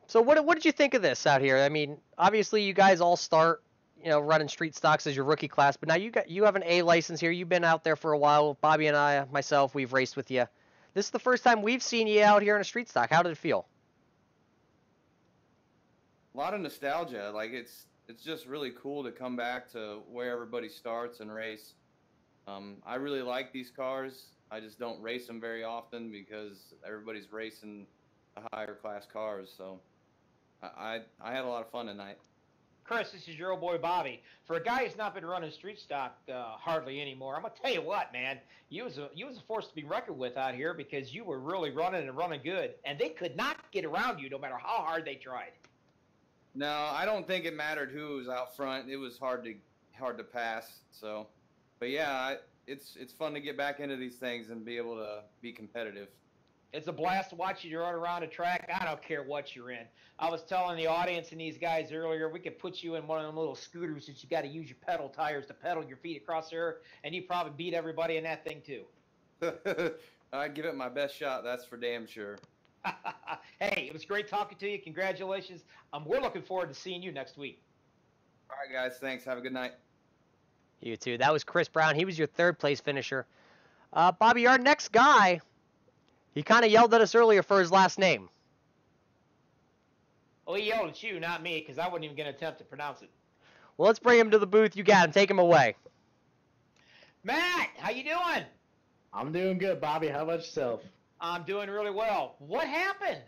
So what did you think of this out here? I mean, obviously you guys all start, running street stocks as your rookie class, but now you have an A license here. You've been out there for a while. Bobby and myself, we've raced with you. This is the first time we've seen you out here in a street stock. How did it feel? A lot of nostalgia. Like it's just really cool to come back to where everybody starts and race. I really like these cars. I just don't race them very often because everybody's racing the higher class cars. So I had a lot of fun tonight. Chris, this is your old boy Bobby. For a guy who's not been running street stock hardly anymore, I'm gonna tell you what, man. You was a force to be reckoned with out here because you were really running good, and they could not get around you no matter how hard they tried. No, I don't think it mattered who was out front. It was hard to pass. So, but yeah, it's fun to get back into these things and be able to be competitive. It's a blast to watch you run around a track. I don't care what you're in. I was telling the audience and these guys earlier, we could put you in one of them little scooters that you got to use your pedal tires to pedal your feet across there, and you probably beat everybody in that thing too. I'd give it my best shot. That's for damn sure. Hey, it was great talking to you. Congratulations. We're looking forward to seeing you next week. All right, guys. Thanks. Have a good night. You too. That was Chris Brown. He was your third place finisher. Bobby, our next guy, he kind of yelled at us earlier for his last name. Well, he yelled at you, not me, because I wasn't even going to attempt to pronounce it. Well, let's bring him to the booth. You got him. Take him away. Matt, how you doing? I'm doing good, Bobby. How about yourself? I'm doing really well. What happened?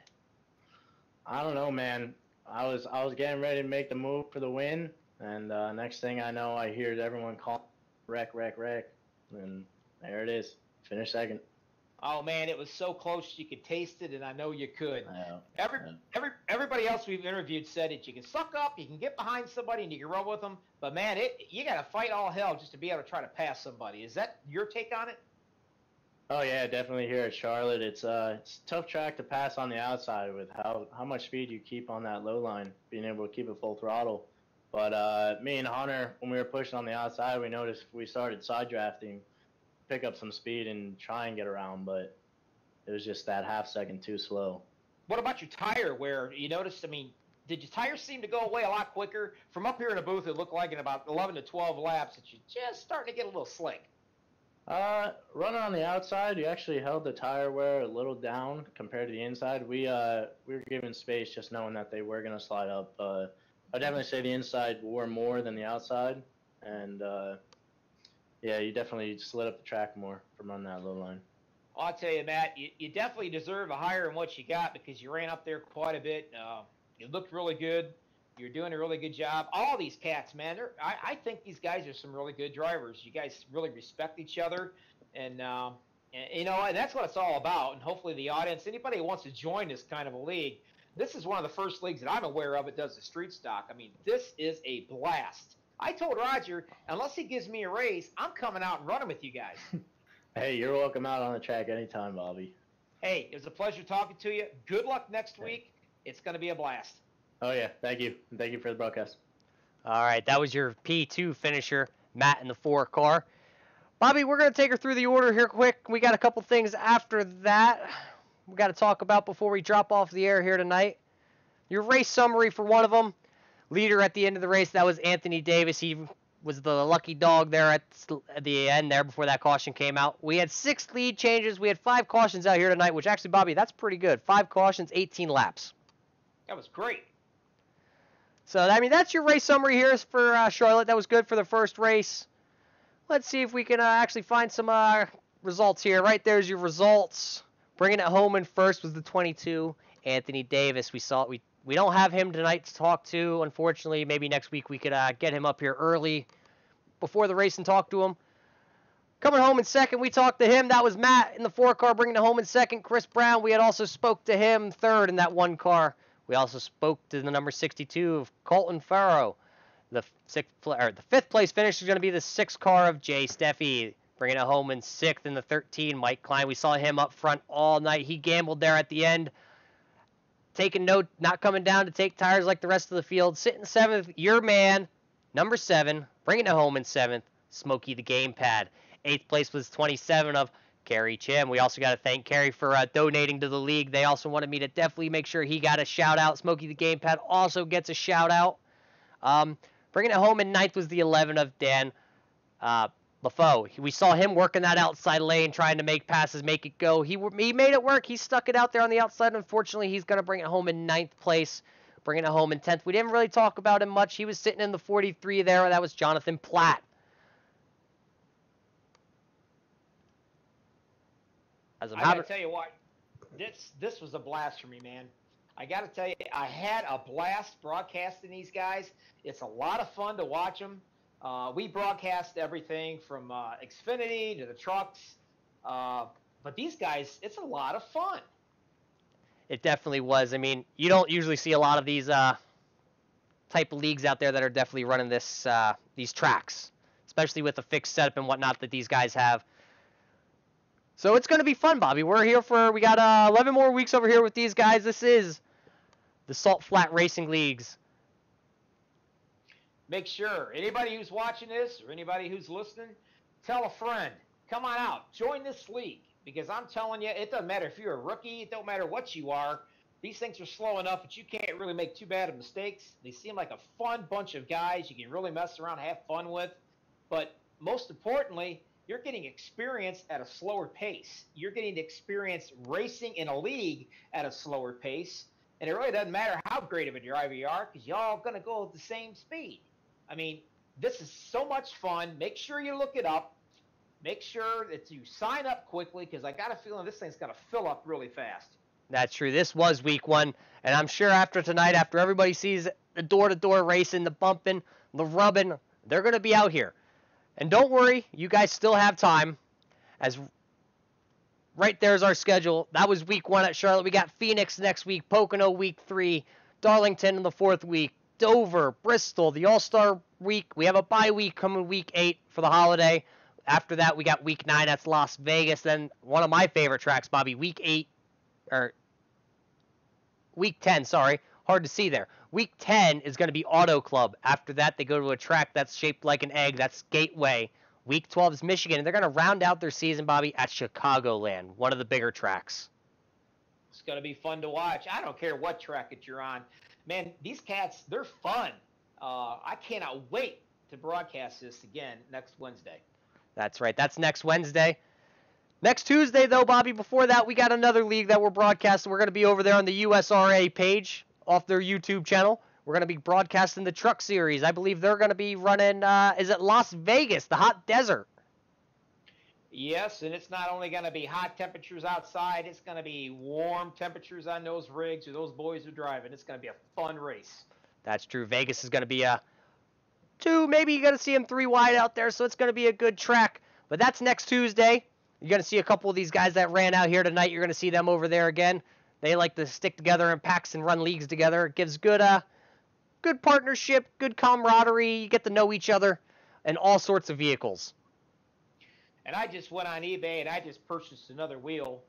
I don't know, man. I was getting ready to make the move for the win, and next thing I know, I hear everyone call wreck, and there it is. Finished second. Oh man, it was so close you could taste it, and I know you could. Yeah. Everybody else we've interviewed said that you can suck up, you can get behind somebody, and you can run with them. But man, you got to fight all hell just to be able to try to pass somebody. Is that your take on it? Oh yeah, definitely here at Charlotte. It's a tough track to pass on the outside with how much speed you keep on that low line, being able to keep it full throttle. But me and Hunter, when we were pushing on the outside, we noticed we started side drafting, pick up some speed and try and get around, but it was just that half second too slow. What about your tire where you noticed, did your tires seem to go away a lot quicker? From up here in the booth, it looked like in about 11 to 12 laps that you just starting to get a little slick. Running on the outside, you actually held the tire wear a little down compared to the inside. We were given space just knowing that they were going to slide up. I'd definitely say the inside wore more than the outside, and yeah, you definitely slid up the track more from running that low line. I'll tell you, Matt, you definitely deserve a higher than what you got because you ran up there quite a bit. You looked really good. You're doing a really good job. All these cats, man, I think these guys are some really good drivers. You guys really respect each other, and that's what it's all about. And hopefully the audience, anybody who wants to join this kind of a league, this is one of the first leagues that I'm aware of that does the street stock. This is a blast. I told Roger, unless he gives me a raise, I'm coming out and running with you guys. Hey, you're welcome out on the track anytime, Bobby. Hey, it was a pleasure talking to you. Good luck next week. It's going to be a blast. Oh, yeah. Thank you. And thank you for the broadcast. All right, that was your P2 finisher, Matt in the 4 car. Bobby, we're going to take her through the order here quick. We got a couple things after that we got to talk about before we drop off the air here tonight. Your race summary for one of them. Leader at the end of the race, that was Anthony Davis. He was the lucky dog there at the end there before that caution came out. We had 6 lead changes. We had 5 cautions out here tonight, which actually, Bobby, that's pretty good. 5 cautions, 18 laps. That was great. So, that's your race summary here for Charlotte. That was good for the first race. Let's see if we can actually find some results here. Right there's your results. Bringing it home in first was the 22, Anthony Davis. We don't have him tonight to talk to. Unfortunately, maybe next week we could get him up here early before the race and talk to him. Coming home in second, we talked to him. That was Matt in the 4 car, bringing it home in second. Chris Brown, we had also spoke to him third in that 1 car. We also spoke to the number 62 of Colton Farrow. The 5th place finish is going to be the 6 car of Jay Steffi, bringing it home in 6th in the 13. Mike Klein, we saw him up front all night. He gambled there at the end, taking note, not coming down to take tires like the rest of the field. Sitting 7th, your man, number 7, bringing it home in 7th, Smokey the Gamepad. 8th place was 27 of Kerry Chim. We also got to thank Kerry for donating to the league. They also wanted me to definitely make sure he got a shout-out. Smokey the Gamepad also gets a shout-out. Bringing it home in 9th was the 11 of Dan LaFoe. We saw him working that outside lane, trying to make passes, make it go. He made it work. He stuck it out there on the outside. Unfortunately, he's going to bring it home in 9th place. Bringing it home in 10th. We didn't really talk about him much. He was sitting in the 43 there. That was Jonathan Platt. I gotta tell you what, this was a blast for me, man. I gotta tell you, I had a blast broadcasting these guys. It's a lot of fun to watch them. We broadcast everything from Xfinity to the trucks, but these guys, it's a lot of fun. It definitely was. I mean, you don't usually see a lot of these type of leagues out there that are definitely running these tracks, especially with the fixed setup and whatnot that these guys have. So it's going to be fun, Bobby. We got 11 more weeks over here with these guys. This is the Salt Flat Racing Leagues. Make sure, anybody who's watching this or anybody who's listening, tell a friend. Come on out. Join this league. Because I'm telling you, it doesn't matter if you're a rookie. It don't matter what you are. These things are slow enough that you can't really make too bad of mistakes. They seem like a fun bunch of guys you can really mess around and have fun with. But most importantly, you're getting experience at a slower pace. You're getting to experience racing in a league at a slower pace. And it really doesn't matter how great of a driver you are because y'all going to go at the same speed. I mean, this is so much fun. Make sure you look it up. Make sure that you sign up quickly because I got a feeling this thing's going to fill up really fast. That's true. This was week 1. And I'm sure after tonight, after everybody sees the door-to-door racing, the bumping, the rubbing, they're going to be out here. And don't worry, you guys still have time, as right there's our schedule. That was week 1 at Charlotte. We got Phoenix next week, Pocono week 3, Darlington in the 4th week, Dover, Bristol, the All-Star week. We have a bye week coming week 8 for the holiday. After that, we got week 9, that's Las Vegas. Then one of my favorite tracks, Bobby, week 10, sorry. Hard to see there. Week 10 is going to be Auto Club. After that, they go to a track that's shaped like an egg. That's Gateway. Week 12 is Michigan. And they're going to round out their season, Bobby, at Chicagoland, one of the bigger tracks. It's going to be fun to watch. I don't care what track that you're on. Man, these cats, they're fun. I cannot wait to broadcast this again next Wednesday. That's right. That's next Wednesday. Next Tuesday, though, Bobby, before that, we got another league that we're broadcasting. We're going to be over there on the USRA page off their YouTube channel. We're going to be broadcasting the Truck Series. I believe they're going to be running, is it Las Vegas, the hot desert? Yes, and it's not only going to be hot temperatures outside, it's going to be warm temperatures on those rigs or those boys are driving. It's going to be a fun race. That's true. Vegas is going to be a 2, maybe you're going to see them 3 wide out there, so it's going to be a good track. But that's next Tuesday. You're going to see a couple of these guys that ran out here tonight. You're going to see them over there again. They like to stick together in packs and run leagues together. It gives good partnership, good camaraderie. You get to know each other and all sorts of vehicles. And I just went on eBay and I just purchased another wheel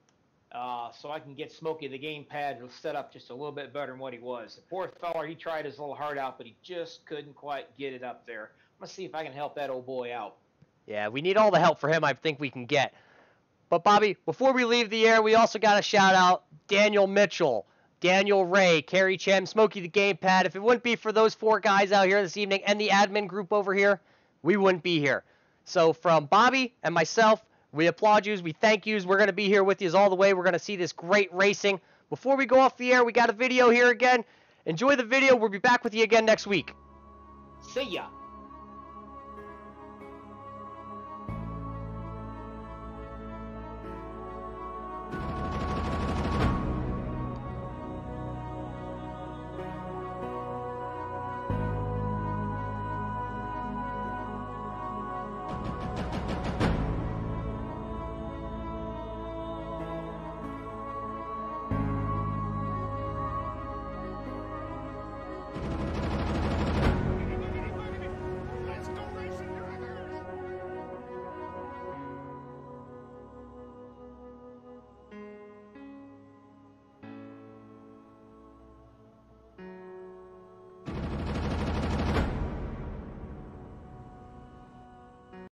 so I can get Smokey the Gamepad set up just a little bit better than what he was. The poor fella, he tried his little heart out, but he just couldn't quite get it up there. I'm going to see if I can help that old boy out. Yeah, we need all the help for him I think we can get. But, Bobby, before we leave the air, we also got to shout out Daniel Mitchell, Daniel Ray, Kerry Chem, Smokey the Gamepad. If it wouldn't be for those 4 guys out here this evening and the admin group over here, we wouldn't be here. So from Bobby and myself, we applaud yous. We thank yous. We're going to be here with yous all the way. We're going to see this great racing. Before we go off the air, we got a video here again. Enjoy the video. We'll be back with you again next week. See ya.